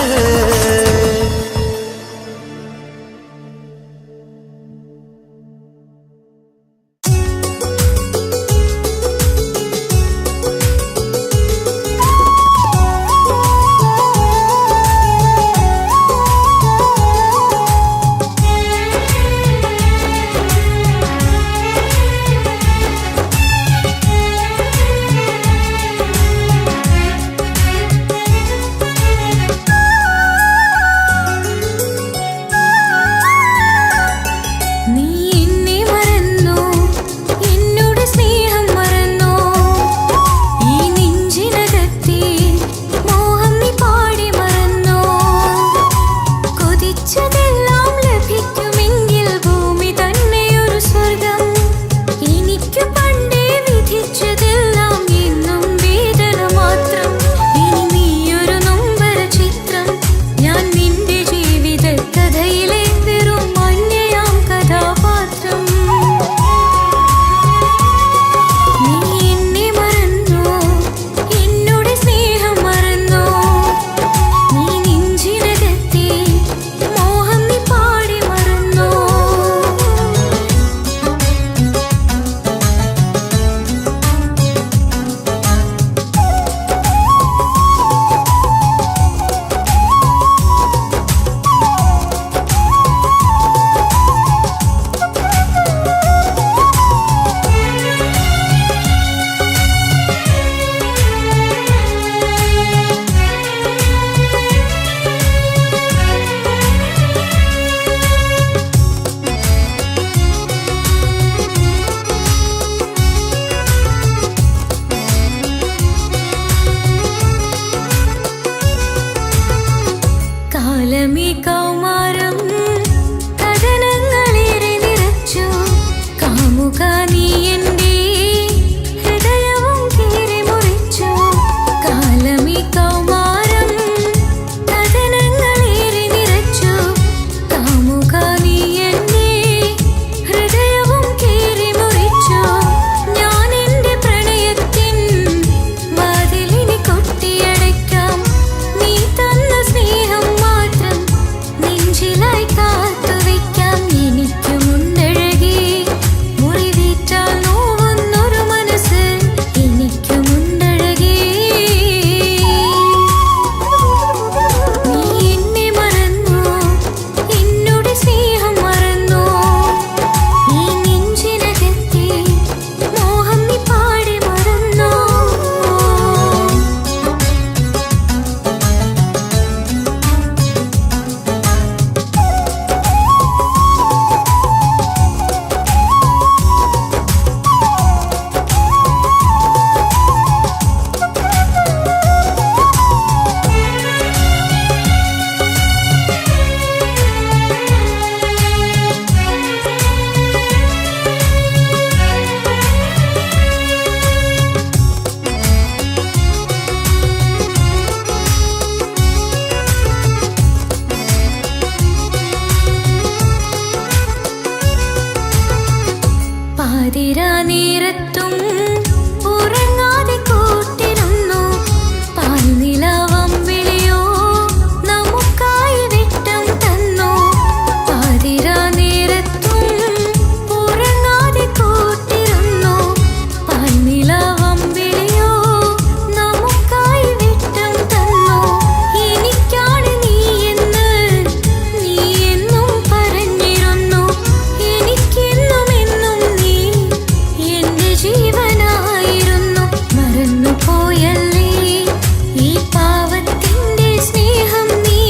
കൗമാരം കഥനങ്ങളേറെ നിറച്ചു കാമുക നീ എൻ്റെ ഹൃദയവും കീറി മുറിച്ചു കാലമീ കൗമാരം കഥനങ്ങളേറെ നിറച്ചു കാമുക നീ എൻ്റെ ഹൃദയവും കീറി മുറിച്ചു ഞാൻ എൻ്റെ പ്രണയത്തിൻ വാതിലിനി കൊട്ടിയടയ്ക്കാം നീ തന്ന സ്നേഹം മാത്രം നെഞ്ചിലായി കാത്തുവയ്ക്കാം എനിക്കുമുണ്ടഴകേ മുറിവേറ്റാൽ നോവുന്നൊരു മനസ്സ് എനിക്കുമുണ്ടഴകേ നീ എന്നെ മറന്നു എന്നോട് സ്നേഹം മറന്നു ഈ നെഞ്ചിനകത്തെ മോഹം നീ പാടി മറന്നു പാതിരാ നേരത്തും ഉറങ്ങാതെ കൂട്ടിരുന്നു പാൽനിലാവം വിളിയോ നമുക്കായി വെട്ടം തന്നു പാതിരാ നേരത്തും ഉറങ്ങാതെ കൂട്ടിരുന്നു പാൽനിലാവം വിളിയോ നമുക്കായി വെട്ടം തന്നു എനിക്കാണ് നീ എന്നും പറഞ്ഞിരുന്നു എനിക്കെന്നും എന്നും നീ എന്റെ ജീവനായിരുന്നു മറന്നു പോയല്ലേ ഈ പാവത്തിന്റെ സ്നേഹം നീ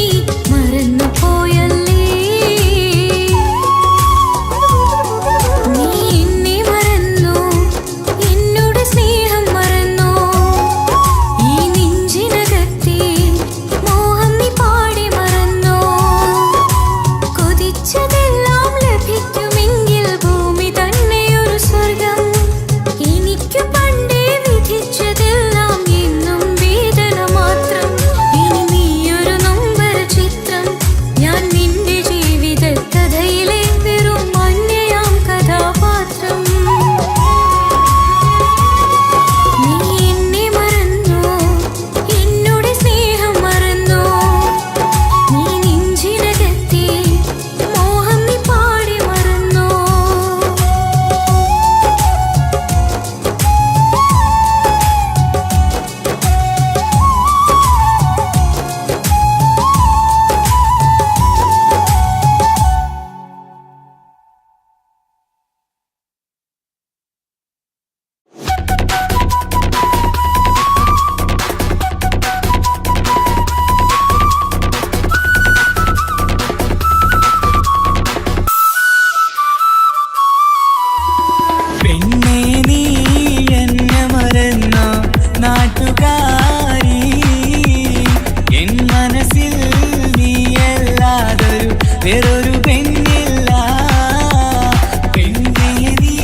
മറന്നു പോയല്ലേ നീ എന്നെ മറന്നു എന്നോട് സ്നേഹം മറന്നു ഈ നെഞ്ചിനകത്തെ മോഹം നീ പാടി മറന്നു കൊതിച്ചതെല്ലാം ലഭിക്കുമെങ്കിൽ ഭൂമി തന്നെയൊരു സ്വർഗം എനിക്ക് പണ്ടേ വിധിച്ചതെല്ലാം എന്നും വേദന മാത്രം ഇനി നീയൊരു നൊമ്പര ചിത്രം ഞാൻ നിന്റെ ജീവിത കഥയിലെ വെറും മഞ്ഞയാം കഥാപാത്രം നീ എന്നെ മറന്നു എന്നോട് സ്നേഹം മറന്നു നീ നെഞ്ചിനകത്തെ മോഹം നീ പാടി മറന്നു പെണ്ണേ നീ എന്നെ മറന്ന നാട്ടുകാരി എൻ മനസ്സിൽ നീയല്ലാതൊരു വേറൊരു പെണ്ണില്ല പെണ്ണേ നീ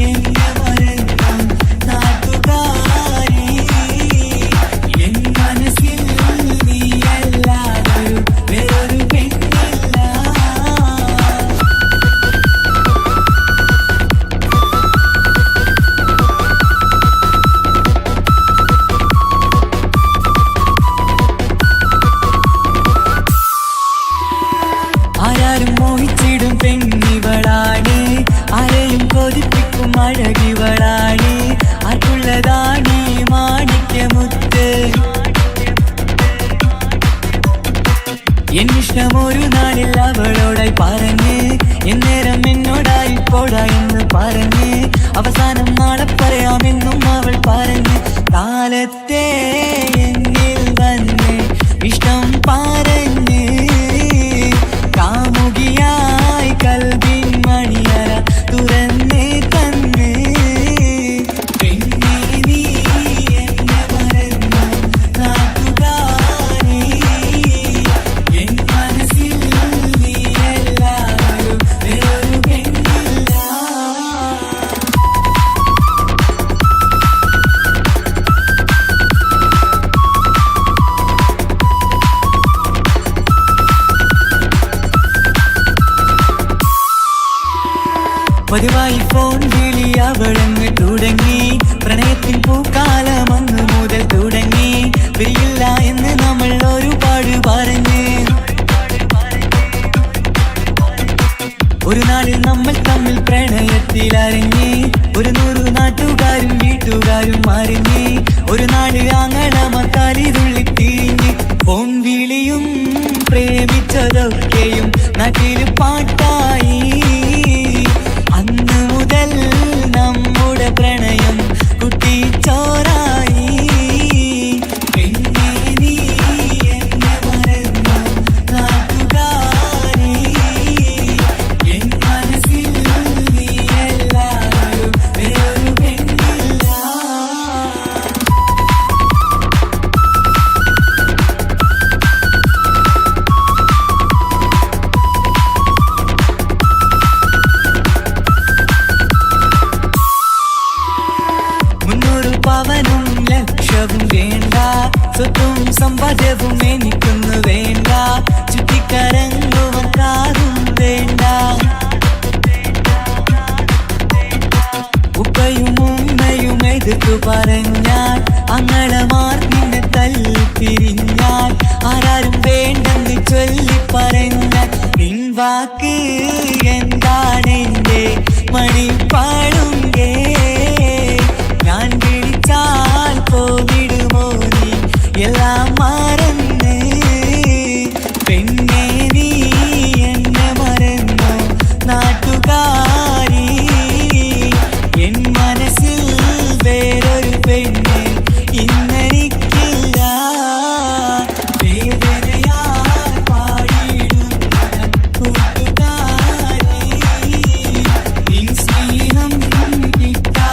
എന്നെ മറന്ന നാട്ടുകാരി എൻ മനസ്സിൽ നീയല്ലാതൊരു വേറൊരു പെണ്ണില്ല ആരാരും മോഹിച്ചിടും പെണ്ണിവളാണ് ആരെയും കൊതിപ്പിക്കും അഴകിവളാണ് ആർക്കുള്ളതാണ് മാണിക്യമുത്ത് എന്നിഷ്ടം ഒരു നാളിൽ അവളോടായി പറഞ്ഞ് എന്നേരം എന്നോടായി പോടാ എന്ന് പറഞ്ഞ് അവസാനം നാളെ പറയാമെന്നും അവൾ പറഞ്ഞ് കാലത്തെ എന്നിൽ വന്ന് ഇഷ്ടം പറഞ്ഞ് കാമുകിയായി കൽവിൻ മണിയറ തുറന്ന് തന്ന് പെണ്ണേ നീ എന്നെ മറന്ന നാട്ടുകാരി എൻ മനസ്സിൽ പതിവായി ഫോൺ വിളി അവളങ്ങ് തുടങ്ങി. പ്രണയത്തിൻ പൂക്കാലം അന്ന് മുതൽ തുടങ്ങി. പിരിയില്ല എന്ന് നമ്മൾ ഒരുപാട് പറഞ്ഞ്. ഒരു നാളിൽ നമ്മൾ തമ്മിൽ പ്രണയത്തിൽ അരങ്ങി. 100 നാട്ടുകാരും വീട്ടുകാരും അറിഞ്ഞ്. ഒരു നാട് ആങ്ങളമക്കാലിതുള്ളി തിരിഞ്ഞ്. ഫോൺ വിളിയും പ്രേമിച്ചതൊക്കെയും നാട്ടിൽ പാട്ടായി. അന്ന് മുതൽ നമ്മുടെ പ്രണയം കുട്ടിച്ചോറായി. പിന്നെ നീ എന്നെ മറന്നു നാട്ടുകാരി. എൻ മനസ്സിൽ നീ എല്ലാവരും വേറൊരു പെണ്ണില്ല. പവനും ലക്ഷവും വേണ്ട, സ്വത്തും സമ്പാദ്യവും എനിക്കൊന്നു വേണ്ട. ചുറ്റിക്കറങ്ങുവാൻ കാറും വേണ്ട. ഉപ്പയും ഉമ്മയും എതിർത്തു പറഞ്ഞാൽ, അങ്ങളമാർ നിന്നെ തല്ലിപ്പിരിഞ്ഞാൽ, ആരാരും വേണ്ടെന്ന് ചൊല്ലി പറഞ്ഞാൽ, നിൻ വാക്ക് എന്താണെന്റെ മണിപ്പാടുങ്കേ. ഞാൻ വിളിച്ചാൽ പോവിടുമോ നീ എല്ലാം മറന്ന്. പെണ്ണേ നീ എന്നെ മറന്നു നാട്ടുകാരി. എൻ മനസ്സിൽ വേറൊരു പെണ്ണ് ഇന്നെനിക്കില്ല. വേദനയാൽ പാടിയിടുന്ന കൂട്ടുകാരി. നിൻ സ്നേഹം കിട്ടാ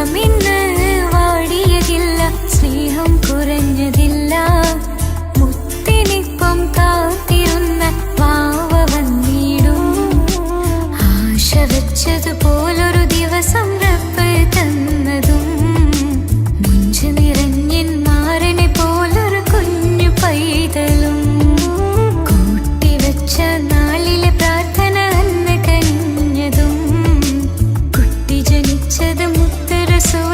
മുഖമിന്ന് വാടിയതില്ല, സ്നേഹം കുറഞ്ഞതില്ല. മുത്തിനിപ്പം കാത്തിരുന്ന വാവ വന്നിടും. ആശ വെച്ചതുപോലൊരു ദിവസം റബ്ബ് തന്നതും, മുഞ്ചു നിറഞ്ഞൻ മാറിനെ പോലൊരു കുഞ്ഞു പൈതലും. കൂട്ടിവെച്ച നാളിലെ പ്രാർത്ഥന അന്ന് കനിഞ്ഞതും, കുട്ടി ജനിച്ചത് മുത്ത് റസൂൽ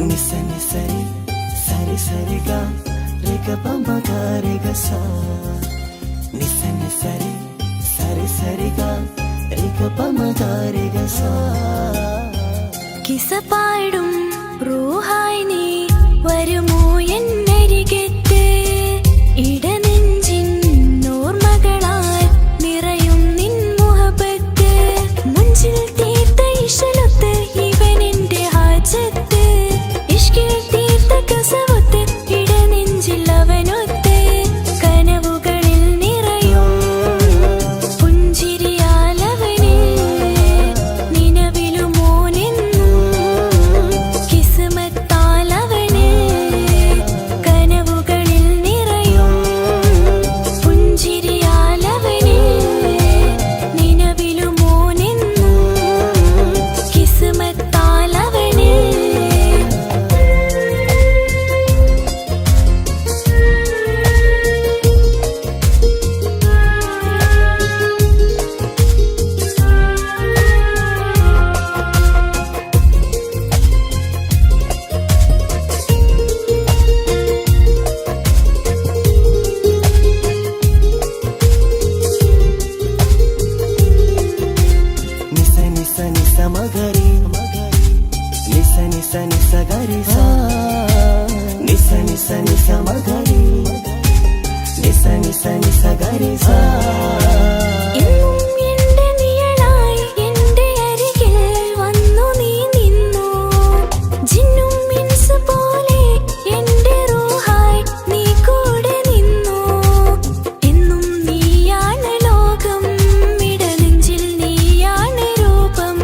നിസ നിസരി സരി സരി ഗ രി ഗ പ മ ഗ രി ഗ സ നിസ നിസരി സരി സരി ഗ രി ഗ പ മ ഗ രി ഗ സ കിസ പാടും റൂഹായി നീ വരുമോ എന്നരികത്ത് ഇടനെഞ്ചിൻ ഓർമ്മകളാൽ നിറയും നിൻ മുഹബത്ത് മുഞ്ചിൽ തീർത്ത ഇശലൊത്ത് ഇവനെന്റെ ഹാജത്ത് ഇഷ്കിൽ തീർത്ത കസവത്ത് ഇടനെഞ്ചിൽ അവനൊത്ത് കനവുകളിൽ നിറയും പുഞ്ചിരിയാലവന് നിലവിലുമോനെന്നും കിസ്മത്താലവന് കനവുകളിൽ നിറയും പുഞ്ചിരിയാലവന് നിലവിലുമോനെന്നും കിസ്മത്താലവന് നിസ നിസ നിസ മഗരി നിസ നിസ നിസ ഗരി സ നിസ നിസ നിസ മഗരി നിസ നിസ നിസ ഗരി സ എന്നും എന്റെ നിഴലായി എന്റെ അരികിൽ വന്നു നീ നിന്നു ജിന്നും ഇൻസ് പോലെ എന്റെ റൂഹായി നീ കൂടെ നിന്നു എന്നും നീയാണ് ലോകം ഇടനെഞ്ചിൽ നീയാണ് രൂപം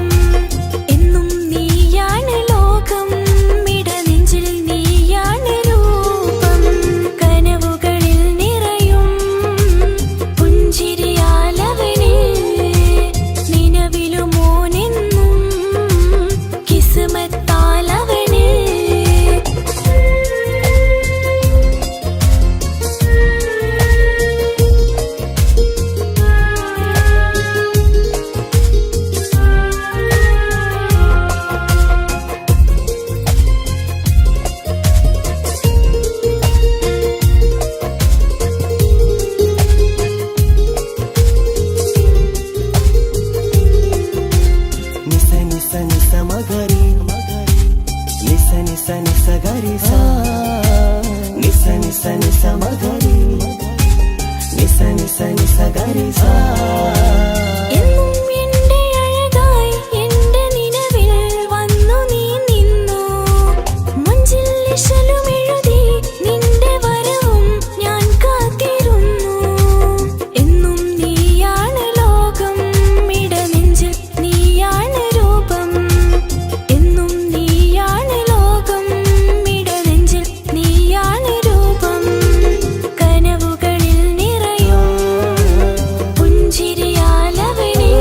എന്നും നീയാണ് ലോകം ഇടനെഞ്ചിൽ നീയാണ് രൂപം കനവുകളിൽ നിറയും പുഞ്ചിരിയാലവന് നിലവിലുമോനെന്നും കിസ്മത്താലവന് നിസ നിസ നിസ മഗരി നിസ നിസ നിസ ഗരി സ നിസ നിസ നിസ മഗരി നിസ നിസ നിസ ഗരി സ എന്നും എന്റെ അഴകായി എന്റെ നിലവിൽ വന്നു നീ നിന്നു മുഞ്ചിൽ ഇശലും എഴുതി നിന്റെ വരവും ഞാൻ കാത്തിരുന്നു എന്നും നീയാണ് ലോകം ഇടനെഞ്ചിൽ നീയാണ് രൂപം എന്നും നീയാണ് ലോകം ഇടനെഞ്ചിൽ നീയാണ് രൂപം കനവുകളിൽ നിറയും പുഞ്ചിരിയാലവന്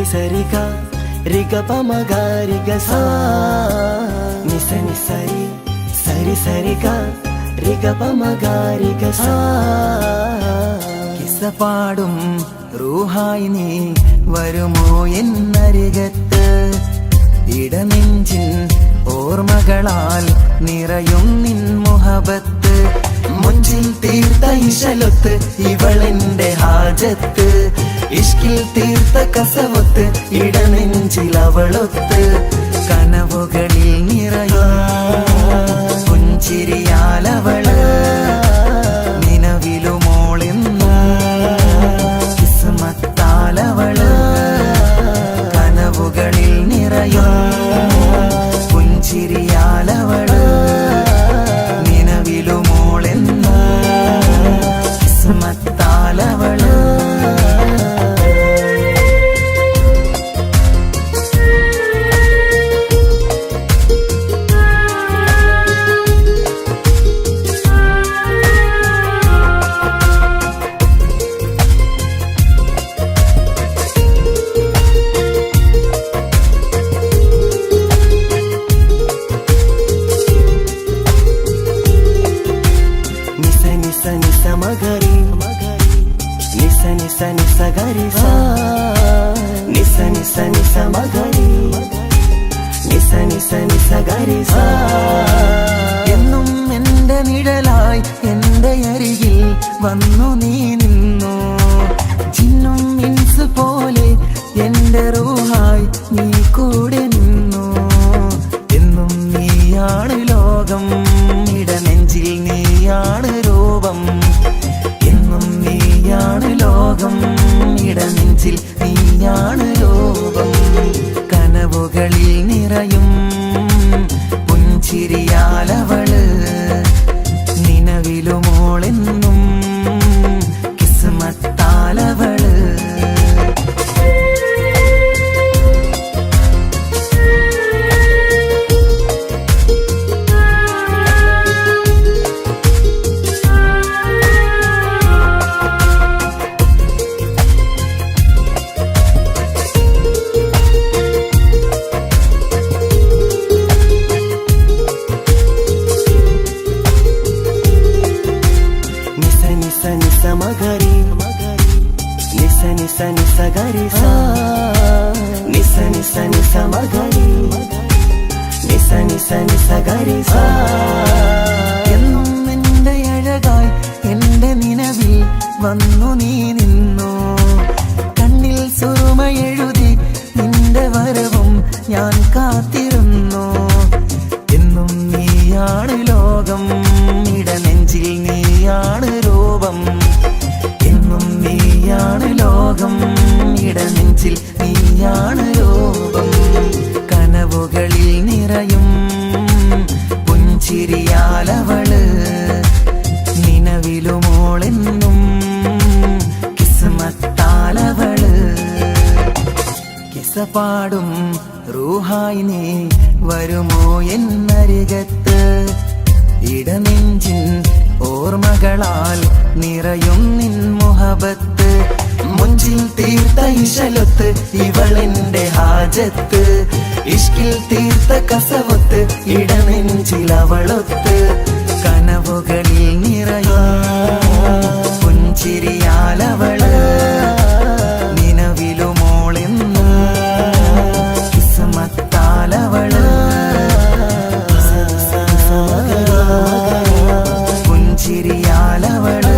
సరిగా రిగ పమగారిగ సా నిసని సరి సరి సరిగా రిగ పమగారిగ సా കിസ്സപാടും റൂഹായി നീ വരുമോ എന്നരികത്ത് ഇടനെഞ്ചിൻ ഓർമ്മകളാൽ നിറയും നിൻ മുഹബത്ത് മുഞ്ചിൽ തീർത്ത ഇശലൊത്ത് ഇവളെന്റെ ഹാജത്ത് ഇഷ്കിൽ തീർത്ത കസവൊത്ത് ഇടനെഞ്ചിൽ അവളൊത്ത് കനവുകളിൽ നിറയും പുഞ്ചിരിയാലവള് നിലവിലുമോളെന്ന് കിസ്മത്താലവള് കനവുകളിൽ നിറയും പുഞ്ചിരിയാലവള് നിലവിലുമോളെന്ന് കിസ്മത്താലവള് మగరి నిస నిస నిస గరి సా నిస నిస నిస మగరి నిస నిస నిస గరి సా എന്നും എന്റെ നിഴലായി എന്റെ അരികിൽ വന്നു നീ നിന്നു ജിന്നും ഇൻസ് പോലെ എന്റെ റൂഹായി നീ കൂടെ നിന്നു എന്നും നീയാണ് ലോകം ഇടനെഞ്ചിൽ നീയാണ് രൂപം എന്നും നീയാണ് ലോകം ഇടനെഞ്ചിൽ നീയാണ് രൂപം കനവുകളിൽ നിറയും പുഞ്ചിരിയാലവള് നിലവിലുമോളെന്നും കിസ്മത്താലവള് మగరి నిస నిస నిస గరి సా నిస నిస నిస మగరి నిస నిస നിസ ഗരി സാ എന്നും എന്റെ അഴകായി എന്റെ നിലവിൽ വന്നു നീ നിന്നു കണ്ണിൽ സുറുമയെഴുതി നിന്റെ വരവും ഞാൻ കാത്തിരുന്നു എന്നും നീയാണ് ലോകം ഇടനെഞ്ചിൽ നീയാണ് രൂപം എന്നും നീയാണ് ലോകം ഇടനെഞ്ചിൽ നീയാണ് രൂപം കനവുകളിൽ നിറയും പുഞ്ചിരിയാലവള് നിലവിലുമോളെന്നും കിസ്മത്താലവള് കിസ്സപാടും റൂഹായി നീ വരുമോ എന്നരികത്ത് ഇടനെഞ്ചിൻ ഓർമ്മകളാൽ നിറയും നിൻ മുഹബത്ത് മുഞ്ചിൽ തീർത്ത ഇശലൊത്ത് ഇവളെന്റെ ഹാജത്ത് ഇഷ്കിൽ തീർത്ത കസവൊത്ത് ഇടനെഞ്ചിൽ അവളൊത്ത് കനവുകളിൽ നിറയും പുഞ്ചിരിയാലവള് നിലവിലുമോളെന്ന് കിസ്മത്താലവള് പുഞ്ചിരിയാലവള്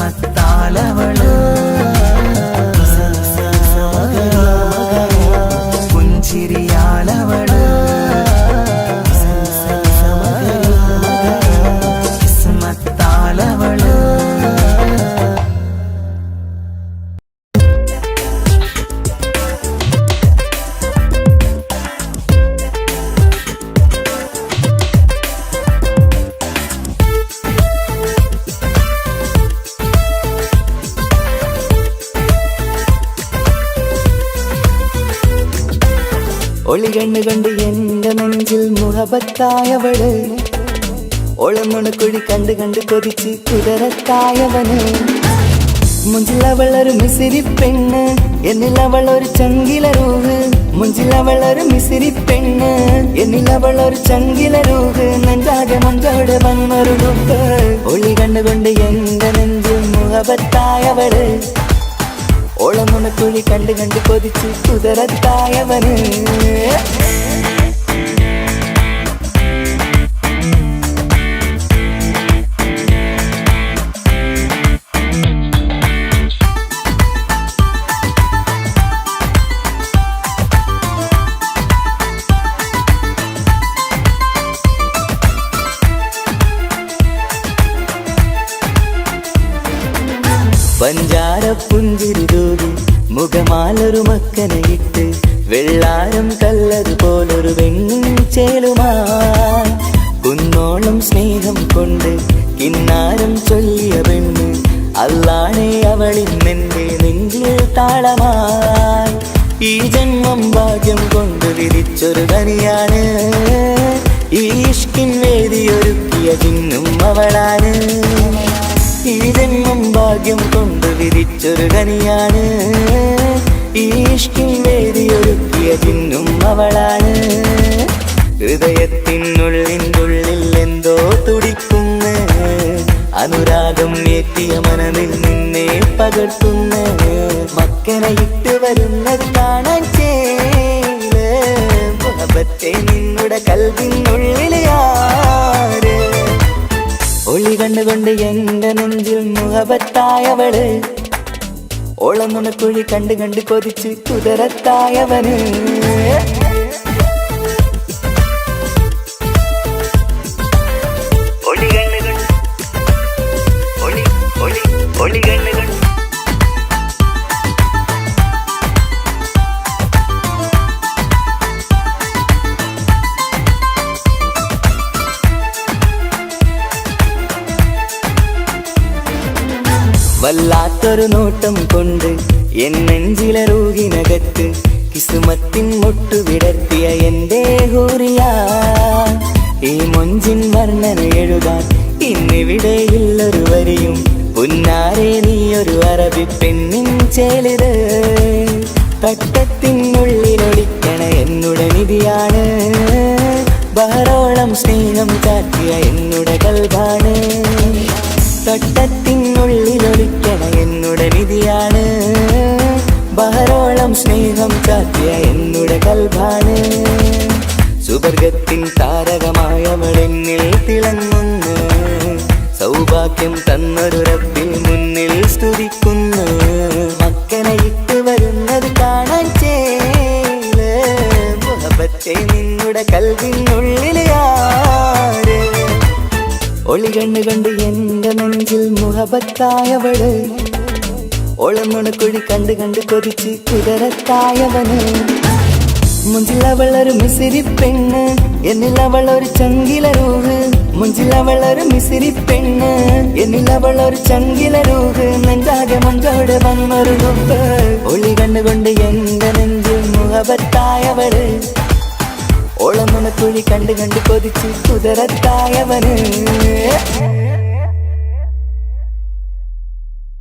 കിസ്മത്താലവള് പുഞ്ചിരിയാലവള് കിസ്മത്താലവള് ഒളികണ്ണ് കണ്ട് എന്റെ നെഞ്ചിൽ മുഹബത്തായവള് ഒളമുണക്കുഴി കണ്ട് കണ്ട് കൊതിച്ച് കുതിരത്തായവന് മുഞ്ചിലവളൊരു മിസിരി പെണ്ണ്, എന്നിലവളൊരു ചങ്കില രൂഹ്. മുഞ്ചിലവളൊരു മിസിരി പെണ്ണ്, എന്നിലവളൊരു ചങ്കില രൂഹ്. നെഞ്ചാകെ മഞ്ചോടെ വന്നൊരു ലുക്ക്. ഒളി കണ്ടുകൊണ്ട് എന്റെ നെഞ്ചിൽ മുഹബത്തായവള്. ഓളമുണക്കുഴി കണ്ട് കണ്ട് കൊതിച്ച് കുതിരത്തായവന്. പഞ്ചാര പുഞ്ചിരി തൂകി മുഖമാലൊരു മക്കനയിട്ട്, വെള്ളാരം കല്ലതുപോലൊരു വെണ്ണിൻ ചേലുമായി കുന്നോളം സ്നേഹം കൊണ്ട് കിന്നാരം ചൊല്ലിയ പെണ്ണ്. അല്ലാണേ അവളിന്നെന്റെ നെഞ്ചിൽ താളമായി. ഈ ജന്മം ഭാഗ്യം കൊണ്ട് വിരിച്ചൊരു കനിയാണ്, ഈ ഇഷ്കിൻ വേദിയൊരുക്കിയ ചിന്നും അവളാണ്. ഈ ജന്മം ഭാഗ്യം കൊണ്ട് വിരിച്ചൊരു കനിയാണ്, ഈ ഇഷ്കിൻ വേദിയൊരുക്കിയ ചിന്നും അവളാണ്. ഹൃദയത്തിനുള്ളിൽ എന്തോ തുടിക്കുന്ന, അനുരാഗം ഏറ്റിയ മനതിൽ നിന്നെ പകർത്തുന്ന. മക്കനെ ഇട്ട് വരുന്നത് കാണാൻ ചേല്, മുഹബത്തെ നിന്നുടെ കൽവിനുള്ളിൽ ആര്. ഒളി കണ്ടുകൊണ്ട് എന്റെ നെഞ്ചിൽ മുഹബത്തായവള്. ഓളമുണക്കുഴി കണ്ട് കണ്ട് കൊതിച്ച് കുതിരത്തായവന്. വല്ലാത്തൊരു നോട്ടം കൊണ്ട് എൻ നെഞ്ചിലെ റൂഹിനകത്ത് കിസുമത്തിൻ മുട്ടു വിടർത്തിയ എന്റെ ഹൂറിയ. ഈ മൊഞ്ചിൻ വർണ്ണന എഴുതാൻ ഇന്നിവിടെയുള്ളൊരു വരിയും. പുന്നാരെ നീയൊരു അറബി പെണ്ണിൻ ചേലിത്. തട്ടത്തിനുള്ളിലൊളിക്കണ എന്നുടെ നിധിയാണ്, ബഹറോളം സ്നേഹം കാട്ടിയ എന്നുടെ കൽബാണ്. തട്ടത്തിനുള്ളിലൊളിക്കണ എന്നുടെ നിധിയാണ്, ബഹറോളം സ്നേഹം കാട്ടിയ എന്നുടെ കൽബാണ്. സുവർഗത്തിൻ താരകമായവളെന്നിൽ തിളങ്ങുന്നു, സൗഭാഗ്യം തന്നൊരു റബ്ബിൽ മുന്നിൽ സ്തുതിക്കുന്നു. മക്കനെ ഇട്ട് വരുന്നത് കാണാൻ ചേല്, മുഹബത്തെ നിന്നുടെ കൽവിനുള്ളിൽ ആര്. ഒളി കണ്ടുകൊണ്ട് എന്റെ നെഞ്ചിൽ മുഹബത്തായവള്. ഓളമുണക്കുഴി കണ്ട് കണ്ട് കൊതിച്ച് കുതിരത്തായവന്. മുഞ്ചിലവളൊരു മിസിരി പെണ്ണ്, എന്നിലവളൊരു ചങ്കില രൂഹ്. മുഞ്ചിലവളൊരു മിസിരി പെണ്ണ്, എന്നിലവളൊരു ചങ്കില രൂഹ്. നെഞ്ചാകെ മഞ്ചോടെ വന്നൊരു ലുക്ക്. ഒളി കണ്ടുകൊണ്ട് എന്റെ നെഞ്ചിൽ മുഹബത്തായവള്. ഓളമുണക്കുഴി കണ്ട് കണ്ട് കൊതിച്ച് കുതിരത്തായവന്.